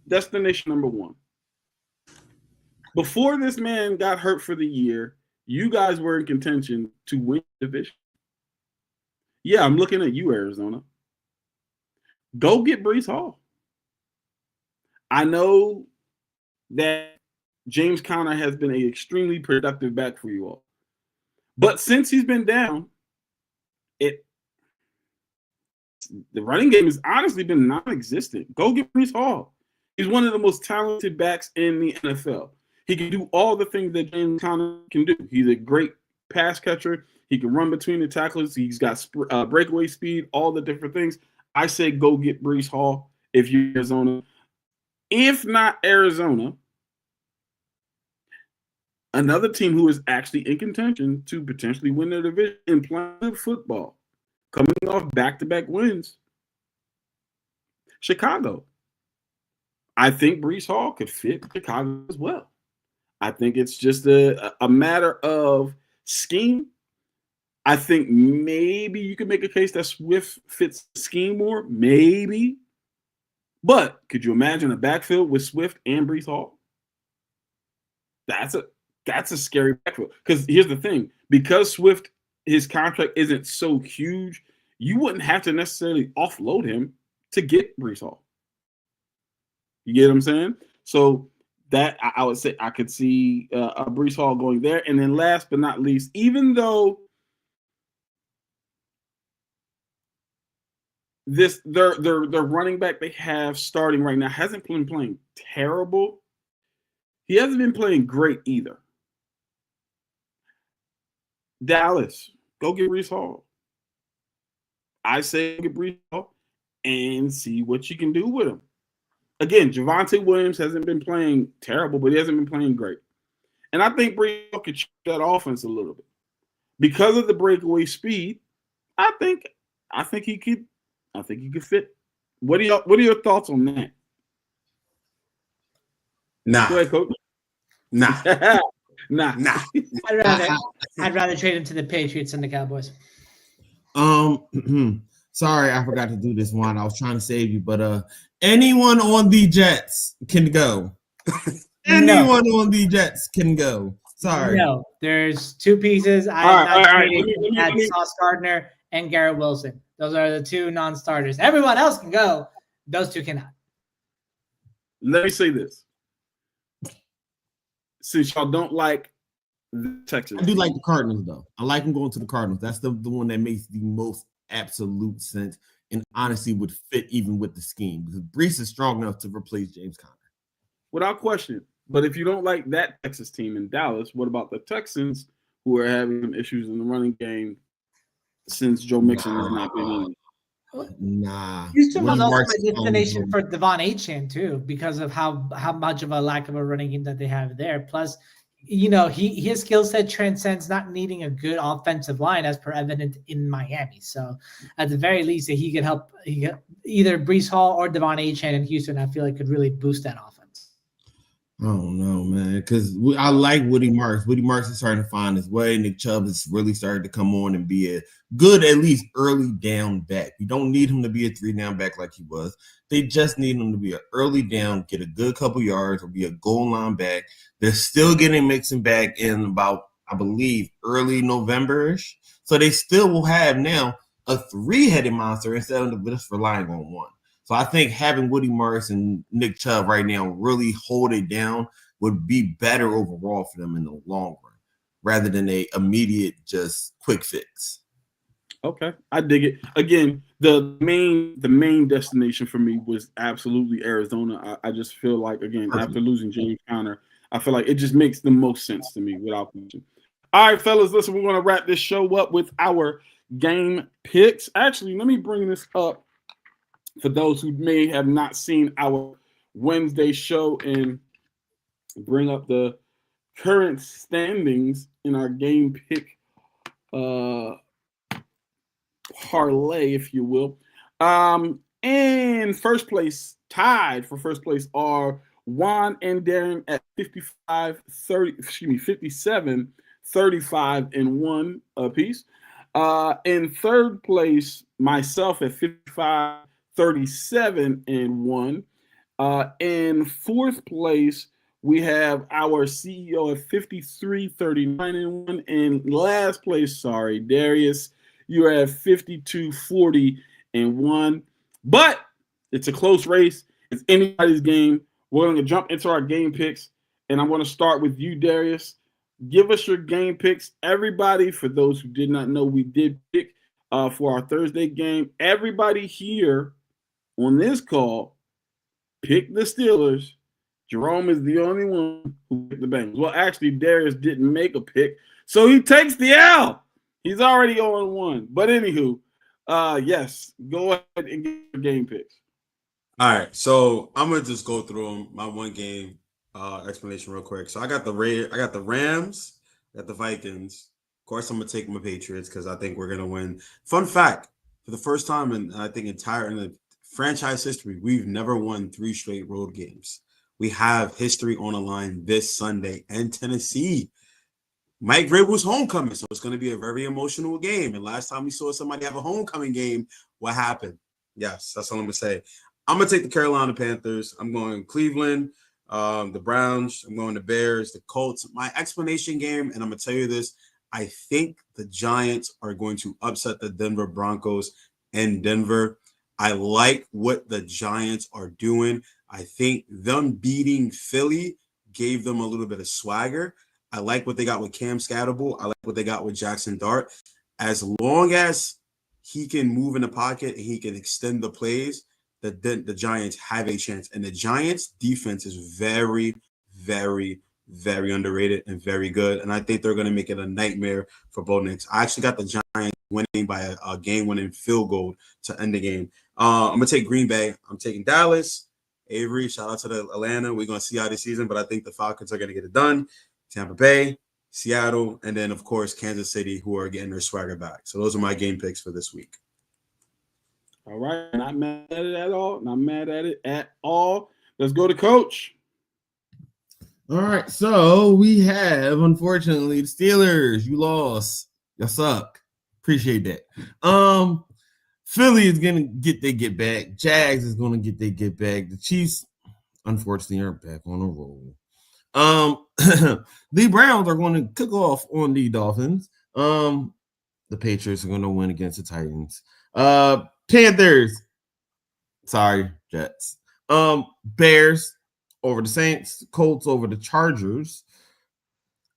C: Destination number 1. Before this man got hurt for the year, you guys were in contention to win the division. Yeah, I'm looking at you, Arizona. Go get Brees Hall. I know that James Conner has been an extremely productive back for you all. But since he's been down, the running game has honestly been non-existent. Go get Brees Hall. He's one of the most talented backs in the NFL. He can do all the things that James Conner can do. He's a great pass catcher. He can run between the tacklers. He's got breakaway speed, all the different things. I say go get Brees Hall if you're Arizona. If not Arizona, another team who is actually in contention to potentially win their division and playing football, coming off back-to-back wins, Chicago. I think Brees Hall could fit Chicago as well. I think it's just a matter of scheme. I think maybe you could make a case that Swift fits the scheme more, maybe. But could you imagine a backfield with Swift and Brees Hall? That's a scary backfield. Because here's the thing. Because Swift, his contract isn't so huge, you wouldn't have to necessarily offload him to get Brees Hall. You get what I'm saying? So that I would say I could see a Brees Hall going there. And then last but not least, even though their running back they have starting right now hasn't been playing terrible, he hasn't been playing great either. Dallas, go get Brees Hall. I say get Brees Hall and see what you can do with him. Again, Javonte Williams hasn't been playing terrible, but he hasn't been playing great. And I think Brees Hall could check that offense a little bit. Because of the breakaway speed, I think he could fit. What are your thoughts on that?
D: Nah.
C: Go ahead, Coach.
D: Nah.
C: Nah.
F: I'd rather trade him to the Patriots than the Cowboys.
E: Sorry, I forgot to do this one. I was trying to save you, but anyone on the Jets can go. Anyone on the Jets can go. Sorry.
F: No, there's 2 pieces.
C: All right.
F: Had Sauce Gardner and Garrett Wilson. Those are the 2 non-starters. Everyone else can go. Those 2 cannot.
C: Let me say this. Since y'all don't like the Texans.
E: I do like the Cardinals, though. I like them going to the Cardinals. That's the one that makes the most absolute sense and honestly would fit even with the scheme because Brees is strong enough to replace James Conner.
C: Without question. But if you don't like that Texas team in Dallas, what about the Texans who are having issues in the running game since Joe Mixon has not been in?
E: Nah.
F: Houston was also my destination for Devon Achane too, because of how much of a lack of a running game that they have there. Plus, his skill set transcends not needing a good offensive line, as per evident in Miami. So, at the very least, that he could help either Brees Hall or Devon Achane in Houston. I feel like could really boost that offense.
E: I don't know, man, because I like Woody Marks. Woody Marks is starting to find his way. Nick Chubb is really starting to come on and be a good, at least early down back. We don't need him to be a 3-down back like he was. They just need him to be an early down, get a good couple yards, or be a goal line back. They're still getting Mixon back in about, I believe, early November-ish. So they still will have now a 3-headed monster instead of just relying on one. So I think having Woody Marks and Nick Chubb right now really hold it down would be better overall for them in the long run, rather than a immediate just quick fix.
C: Okay, I dig it. Again, the main destination for me was absolutely Arizona. I just feel like, again, after losing James Conner, I feel like it just makes the most sense to me without question. All right, fellas, listen, we're going to wrap this show up with our game picks. Actually, let me bring this up for those who may have not seen our Wednesday show and bring up the current standings in our game pick parlay, if you will. And first place, tied for first place, are Juan and Darren at 57, 35, and 1 apiece. In third place, myself at 55, 37 and 1. In fourth place, we have our CEO at 53, 39 and 1. And last place, sorry, Darius, you're at 52, 40 and 1. But it's a close race. It's anybody's game. We're going to jump into our game picks. And I'm going to start with you, Darius. Give us your game picks. Everybody, for those who did not know, we did pick for our Thursday game. Everybody here on this call picked the Steelers. Jerome is the only one who picked the Bengals. Well, actually, Darius didn't make a pick, so he takes the L. He's already 0-1. But anywho, yes, go ahead and get your game picks.
D: All right, so I'm gonna just go through them, my one game explanation real quick. So I got the Rams, I got the Vikings. Of course, I'm gonna take my Patriots because I think we're gonna win. Fun fact: for the first time in I think in the franchise history, we've never won 3 straight road games. We have history on the line this Sunday in Tennessee. Mike Vrabel's homecoming, so it's going to be a very emotional game. And last time we saw somebody have a homecoming game, what happened? Yes, that's all I'm going to say. I'm going to take the Carolina Panthers. I'm going Cleveland, the Browns. I'm going the Bears, the Colts. My explanation game, and I'm going to tell you this, I think the Giants are going to upset the Denver Broncos in Denver. I like what the Giants are doing. I think them beating Philly gave them a little bit of swagger. I like what they got with Cam Scatterbull. I like what they got with Jackson Dart. As long as he can move in the pocket and he can extend the plays, the Giants have a chance. And the Giants' defense is very, very, very underrated and very good. And I think they're going to make it a nightmare for Bo Nix. I actually got the Giants winning by a game-winning field goal to end the game. I'm going to take Green Bay. I'm taking Dallas. Avery, shout out to the Atlanta. We're going to see how this season, but I think the Falcons are going to get it done. Tampa Bay, Seattle, and then, of course, Kansas City, who are getting their swagger back. So those are my game picks for this week.
C: All right. Not mad at it at all. Not mad at it at all. Let's go to Coach.
E: All right. So we have, unfortunately, the Steelers. You lost. You suck. Appreciate that. Philly is going to get their get back. Jags is going to get their get back. The Chiefs, unfortunately, are back on a roll. The Browns are going to cook off on the Dolphins. The Patriots are going to win against the Titans. Panthers, sorry, Jets. Bears over the Saints. Colts over the Chargers.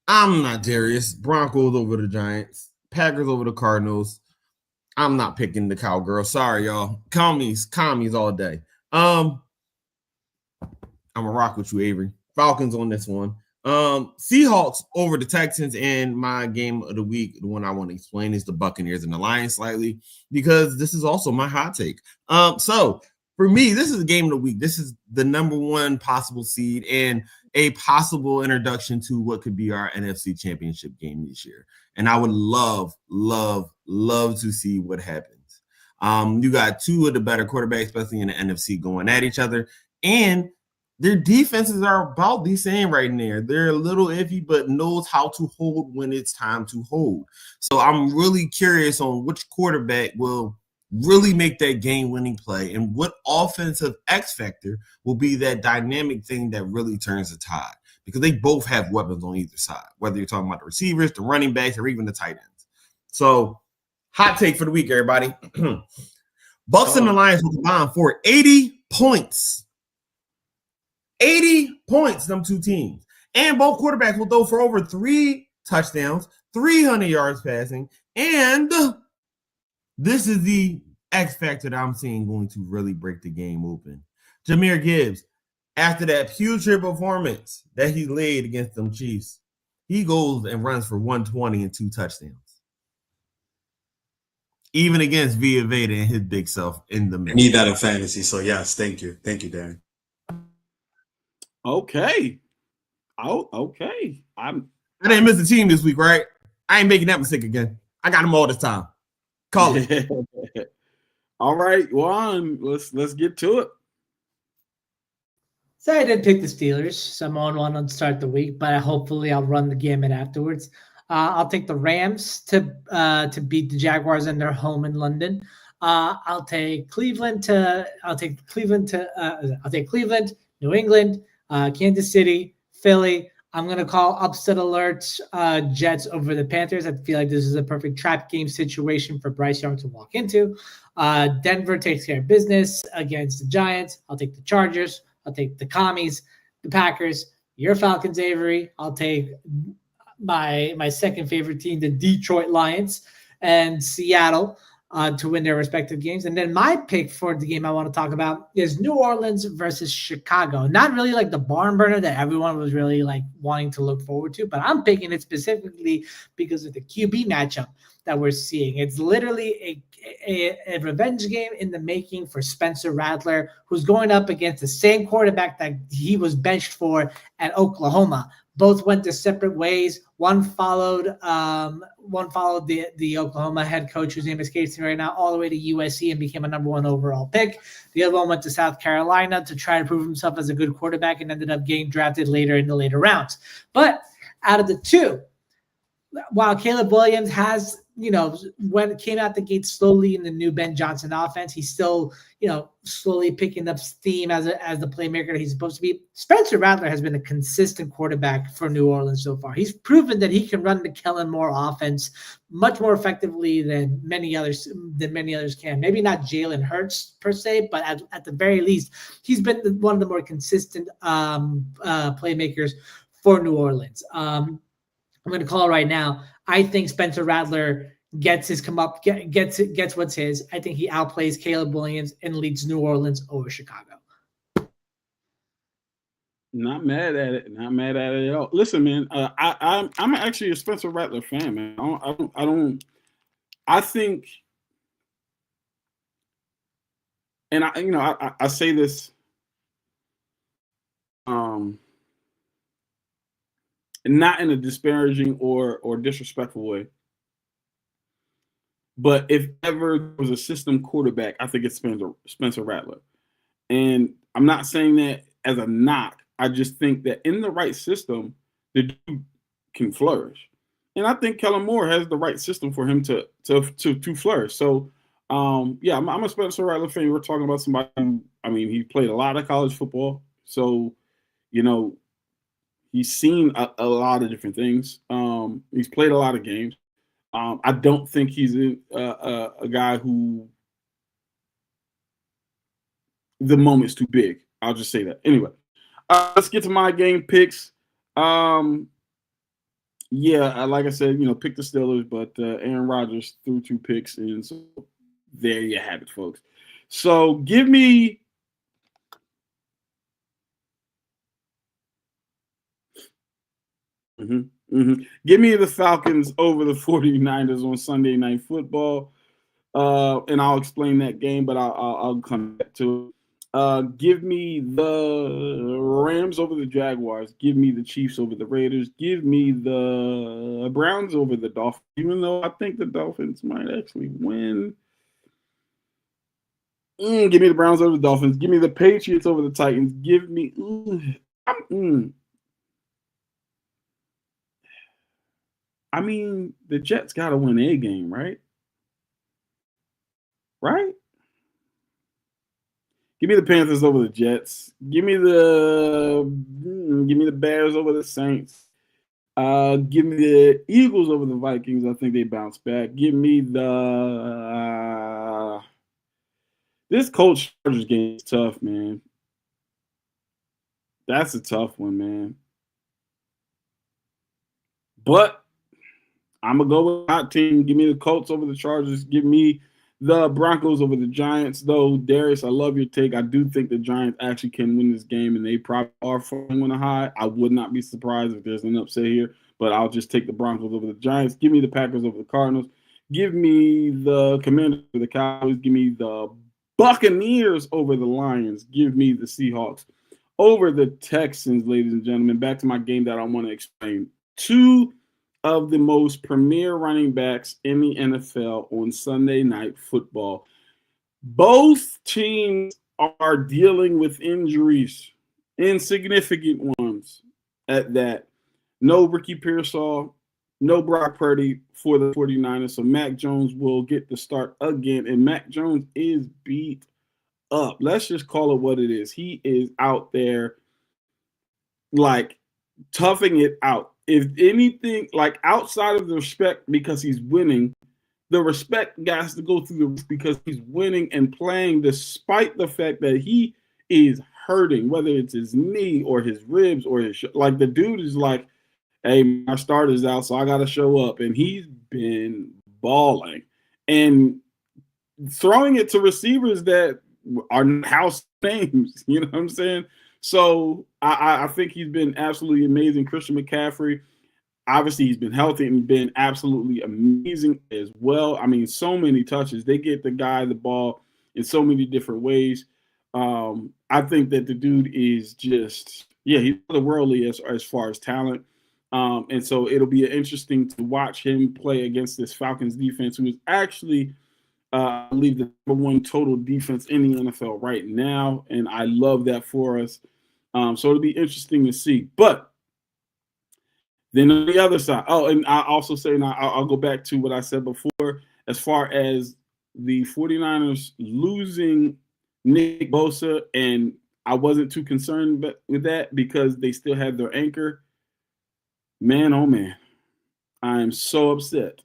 E: I'm not Darius. Broncos over the Giants. Packers over the Cardinals. I'm not picking the Cowgirl. Sorry, y'all. Commies all day. I'm gonna rock with you, Avery. Falcons on this one. Seahawks over the Texans, and my game of the week, the one I want to explain, is the Buccaneers and the Lions slightly, because this is also my hot take. So for me, this is the game of the week. This is the number one possible seed and a possible introduction to what could be our NFC Championship game this year. And I would love to see what happens. You got two of the better quarterbacks, especially in the NFC, going at each other, and their defenses are about the same right now. They're a little iffy, but knows how to hold when it's time to hold. So I'm really curious on which quarterback will really make that game-winning play and what offensive X factor will be that dynamic thing that really turns the tide, because they both have weapons on either side, whether you're talking about the receivers, the running backs, or even the tight ends. So hot take for the week, everybody. Bucks and the Lions will combine for 80 points. 80 points, them two teams. And both quarterbacks will throw for over 3 touchdowns, 300 yards passing. And this is the X factor that I'm seeing going to really break the game open. Jahmyr Gibbs, after that putrid performance that he laid against them Chiefs, he goes and runs for 120 and 2 touchdowns. Even against Vita Veda and his big self in the middle.
D: I need that in fantasy. So, yes, thank you. Thank you, Darren.
C: Okay. Oh, okay.
E: I didn't miss the team this week, right? I ain't making that mistake again. I got them all this time. Call it.
C: All right, Juan, let's get to it.
F: So I did pick the Steelers. So I'm on one to start the week, but hopefully I'll run the gamut afterwards. I'll take the Rams to beat the Jaguars in their home in London. I'll take Cleveland, New England, Kansas City, Philly. I'm going to call upset alert Jets over the Panthers. I feel like this is a perfect trap game situation for Bryce Young to walk into. Denver takes care of business against the Giants. I'll take the Chargers. I'll take the Commies, the Packers, your Falcons, Avery. I'll take my second favorite team, the Detroit Lions, and Seattle to win their respective games. And then my pick for the game I want to talk about is New Orleans versus Chicago. Not really like the barn burner that everyone was really like wanting to look forward to, but I'm picking it specifically because of the QB matchup that we're seeing. It's literally a revenge game in the making for Spencer Rattler, who's going up against the same quarterback that he was benched for at Oklahoma. Both went their separate ways. One followed the Oklahoma head coach, whose name escapes me right now, all the way to USC and became a number 1 overall pick. The other one went to South Carolina to try to prove himself as a good quarterback and ended up getting drafted later in the later rounds. But out of the two, while Caleb Williams has, when it came out the gate slowly in the new Ben Johnson offense, he's still, slowly picking up steam as the playmaker that he's supposed to be. Spencer Rattler has been a consistent quarterback for New Orleans so far. He's proven that he can run the Kellen Moore offense much more effectively than many others can. Maybe not Jalen Hurts per se, but at the very least, he's been one of the more consistent playmakers for New Orleans. I'm going to call it right now. I think Spencer Rattler gets what's his. I think he outplays Caleb Williams and leads New Orleans over Chicago.
C: Not mad at it. Not mad at it at all. Listen, man. I'm actually a Spencer Rattler fan, man. I think, and I say this. Not in a disparaging or disrespectful way. But if ever there was a system quarterback, I think it's Spencer Rattler. And I'm not saying that as a knock. I just think that in the right system, the dude can flourish. And I think Kellen Moore has the right system for him to flourish. So, I'm a Spencer Rattler fan. We're talking about somebody who, he played a lot of college football. So, he's seen a lot of different things. He's played a lot of games. I don't think he's a guy who the moment's too big. I'll just say that. Anyway, let's get to my game picks. Like I said, pick the Steelers, but Aaron Rodgers threw 2 picks, and so there you have it, folks. So give me give me the Falcons over the 49ers on Sunday Night Football, and I'll explain that game, but I'll come back to it. Give me the Rams over the Jaguars. Give me the Chiefs over the Raiders. Give me the Browns over the Dolphins, even though I think the Dolphins might actually win. Give me the Browns over the Dolphins. Give me the Patriots over the Titans. Give me the Jets got to win a game, right? Right? Give me the Panthers over the Jets. Give me the Bears over the Saints. Give me the Eagles over the Vikings. I think they bounce back. Give me this Colts Chargers game is tough, man. That's a tough one, man. But I'm going to go with my team. Give me the Colts over the Chargers. Give me the Broncos over the Giants. Though, Darius, I love your take. I do think the Giants actually can win this game, and they probably are falling on a high. I would not be surprised if there's an upset here, but I'll just take the Broncos over the Giants. Give me the Packers over the Cardinals. Give me the Commanders over the Cowboys. Give me the Buccaneers over the Lions. Give me the Seahawks over the Texans, ladies and gentlemen. Back to my game that I want to explain. 2 of the most premier running backs in the NFL on Sunday Night Football. Both teams are dealing with injuries, insignificant ones at that. No Ricky Pearsall, no Brock Purdy for the 49ers. So Mac Jones will get the start again. And Mac Jones is beat up. Let's just call it what it is. He is out there like toughing it out. If anything, like outside of the respect because he's winning, the respect has to go through the roof because he's winning and playing despite the fact that he is hurting, whether it's his knee or his ribs or his like the dude is like, hey, my starter's out, so I got to show up. And he's been balling and throwing it to receivers that are house names. You know what I'm saying? So I think he's been absolutely amazing. Christian McCaffrey, obviously he's been healthy and been absolutely amazing as well. I mean, so many touches. They get the guy the ball in so many different ways. I think that the dude is just, he's otherworldly as far as talent. And so it'll be interesting to watch him play against this Falcons defense, who is actually, I believe, the number one total defense in the NFL right now. And I love that for us. So it'll be interesting to see. But then on the other side, and I also say, and I'll go back to what I said before, as far as the 49ers losing Nick Bosa, and I wasn't too concerned with that because they still had their anchor. Man, oh man, I am so upset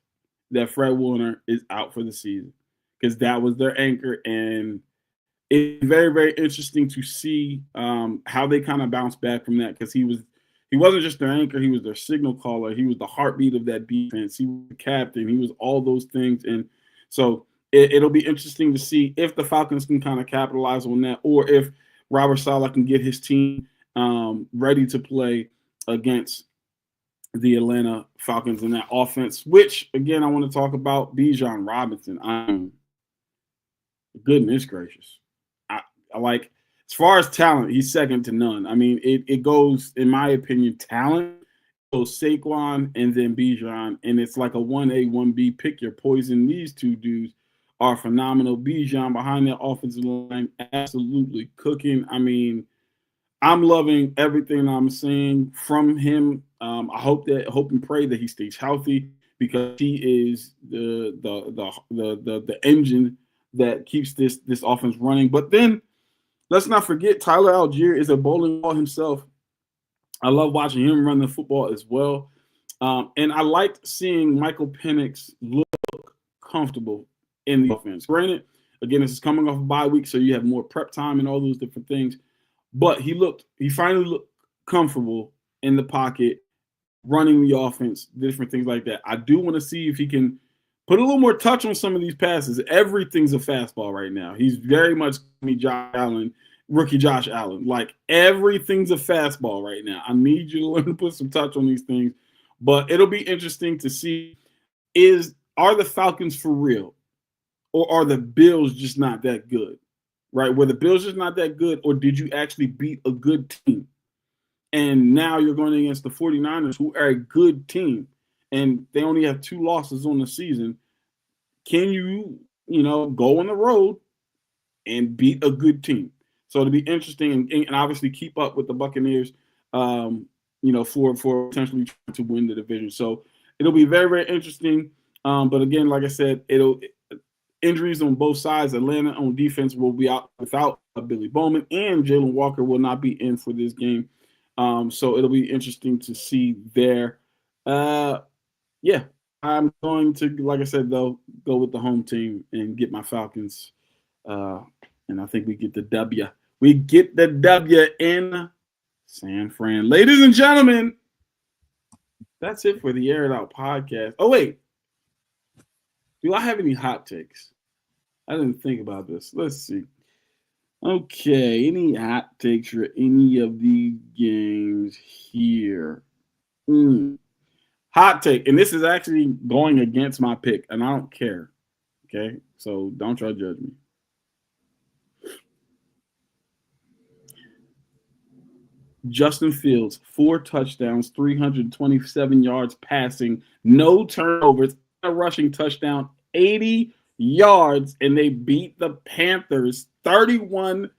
C: that Fred Warner is out for the season because that was their anchor, and it's very, very interesting to see how they kind of bounce back from that because he wasn't just their anchor, he was their signal caller, he was the heartbeat of that defense, he was the captain, he was all those things, and so it'll be interesting to see if the Falcons can kind of capitalize on that, or if Robert Saleh can get his team ready to play against the Atlanta Falcons in that offense, which, again, I want to talk about Bijan Robinson. Goodness gracious. I like, as far as talent, he's second to none. I mean, it goes, in my opinion, talent, goes Saquon and then Bijan, and it's like a 1A, 1B, pick your poison. These two dudes are phenomenal. Bijan behind that offensive line, absolutely cooking. I mean, I'm loving everything I'm seeing from him. I hope and pray that he stays healthy because he is the engine that keeps this offense running. But then let's not forget Tyler Algier is a bowling ball himself. I love watching him run the football as well. And I liked seeing Michael Penix look comfortable in the offense. Granted, again, this is coming off a bye week, so you have more prep time and all those different things. But he finally looked comfortable in the pocket, running the offense, different things like that. I do want to see if he can put a little more touch on some of these passes. Everything's a fastball right now. He's very much rookie Josh Allen. Like, everything's a fastball right now. I need you to learn to put some touch on these things. But it'll be interesting to see, are the Falcons for real? Or are the Bills just not that good? Right? Were the Bills just not that good, or did you actually beat a good team? And now you're going against the 49ers, who are a good team, and they only have 2 losses on the season. Can you, go on the road and beat a good team? So it'll be interesting and obviously keep up with the Buccaneers, for potentially trying to win the division. So it'll be very, very interesting. But again, like I said, injuries on both sides. Atlanta on defense will be out without Billy Bowman, and Jalen Walker will not be in for this game. So it'll be interesting to see there. I'm going to, like I said, though, go with the home team and get my Falcons. And I think we get the W. We get the W in San Fran. Ladies and gentlemen, that's it for the Air It Out podcast. Oh, wait. Do I have any hot takes? I didn't think about this. Let's see. Okay, any hot takes for any of these games here? Hot take, and this is actually going against my pick, and I don't care. Okay, so don't try to judge me. Justin Fields, 4 touchdowns, 327 yards passing, no turnovers, a rushing touchdown, 80 yards, and they beat the Panthers 31-10.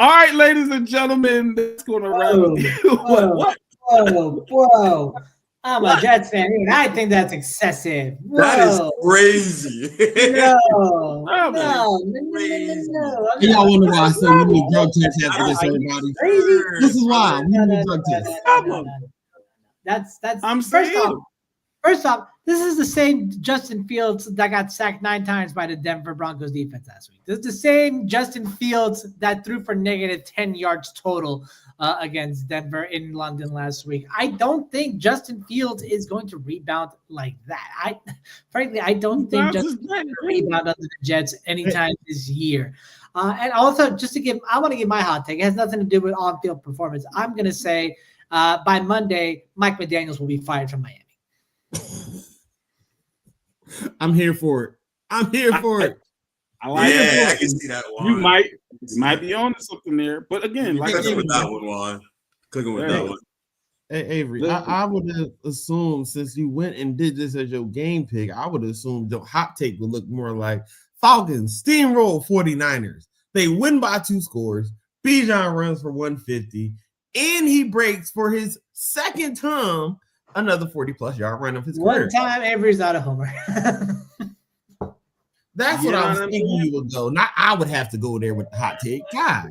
C: All right, ladies and gentlemen, that's going to wrap it.
F: Whoa. I'm a Jets fan, and I think that's excessive.
D: That is
F: Whoa.
D: crazy.
F: No,
C: man.
F: no.
E: And y'all wonder why I say we need drug tests after this, everybody.
F: Crazy.
E: This is why we need drug tests.
F: That's
C: I'm
F: first
C: saying.
F: off. First off, this is the same Justin Fields that got sacked 9 times by the Denver Broncos defense last week. This is the same Justin Fields that threw for negative 10 yards total against Denver in London last week. I don't think Justin Fields is going to rebound like that. Frankly, I don't think Justin Fields is going to rebound under the Jets anytime this year. And also, I want to give my hot take. It has nothing to do with on-field performance. I'm going to say by Monday, Mike McDaniels will be fired from Miami.
E: I'm here for it. I like
D: Yeah,
E: it.
D: I can see that one.
C: You might be on to something there, but again, like I
D: Cooking
C: said,
D: with that one, Juan. Cooking with that one.
E: Hey, Avery, I would have assumed since you went and did this as your game pick, I would assume the hot take would look more like Falcons steamroll 49ers. They win by 2 scores. Bijan runs for 150, and he breaks for his second time another 40-plus yard run of his career.
F: One time, Avery's not a homer.
E: That's what I was thinking you would go. Not I would have to go there with the hot take. God,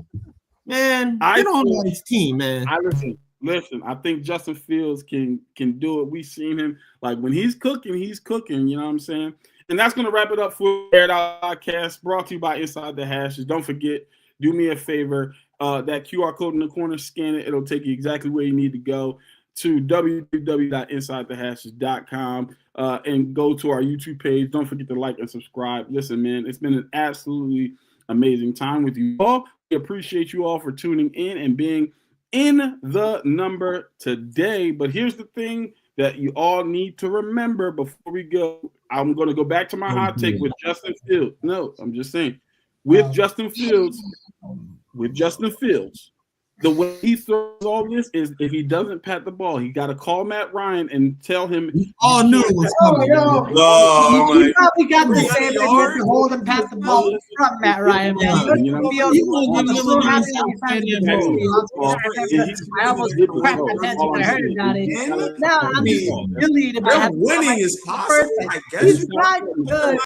E: man, get on his team, man.
C: Listen. I think Justin Fields can do it. We've seen him when he's cooking. You know what I'm saying? And that's gonna wrap it up for Air It Out Podcast, brought to you by Inside the Hashes. Don't forget, do me a favor. That QR code in the corner, scan it. It'll take you exactly where you need to go. To www.insidethehashes.com and go to our YouTube page. Don't forget to like and subscribe. Listen, man, it's been an absolutely amazing time with you all. We appreciate you all for tuning in and being in the number today. But here's the thing that you all need to remember before we go. I'm going to go back to my hot take with Justin Fields. No, I'm just saying. With Justin Fields, the way he throws all this is if he doesn't pat the ball, he got to call Matt Ryan and tell him.
E: We all knew it was coming.
F: You probably got the
D: Yeah,
F: same
D: yards.
F: to hold and pass the ball from Matt Ryan. Man.
C: Yeah, you know,
F: Fields,
E: you won't
F: I'm
E: give
F: so
E: Illinois
F: happy
E: South
F: that he
E: fan
F: signed
E: that ball.
F: I almost cracked my pants when I heard about it. Now I'm just really
D: They're winning is possible. I guess.
F: He's not good.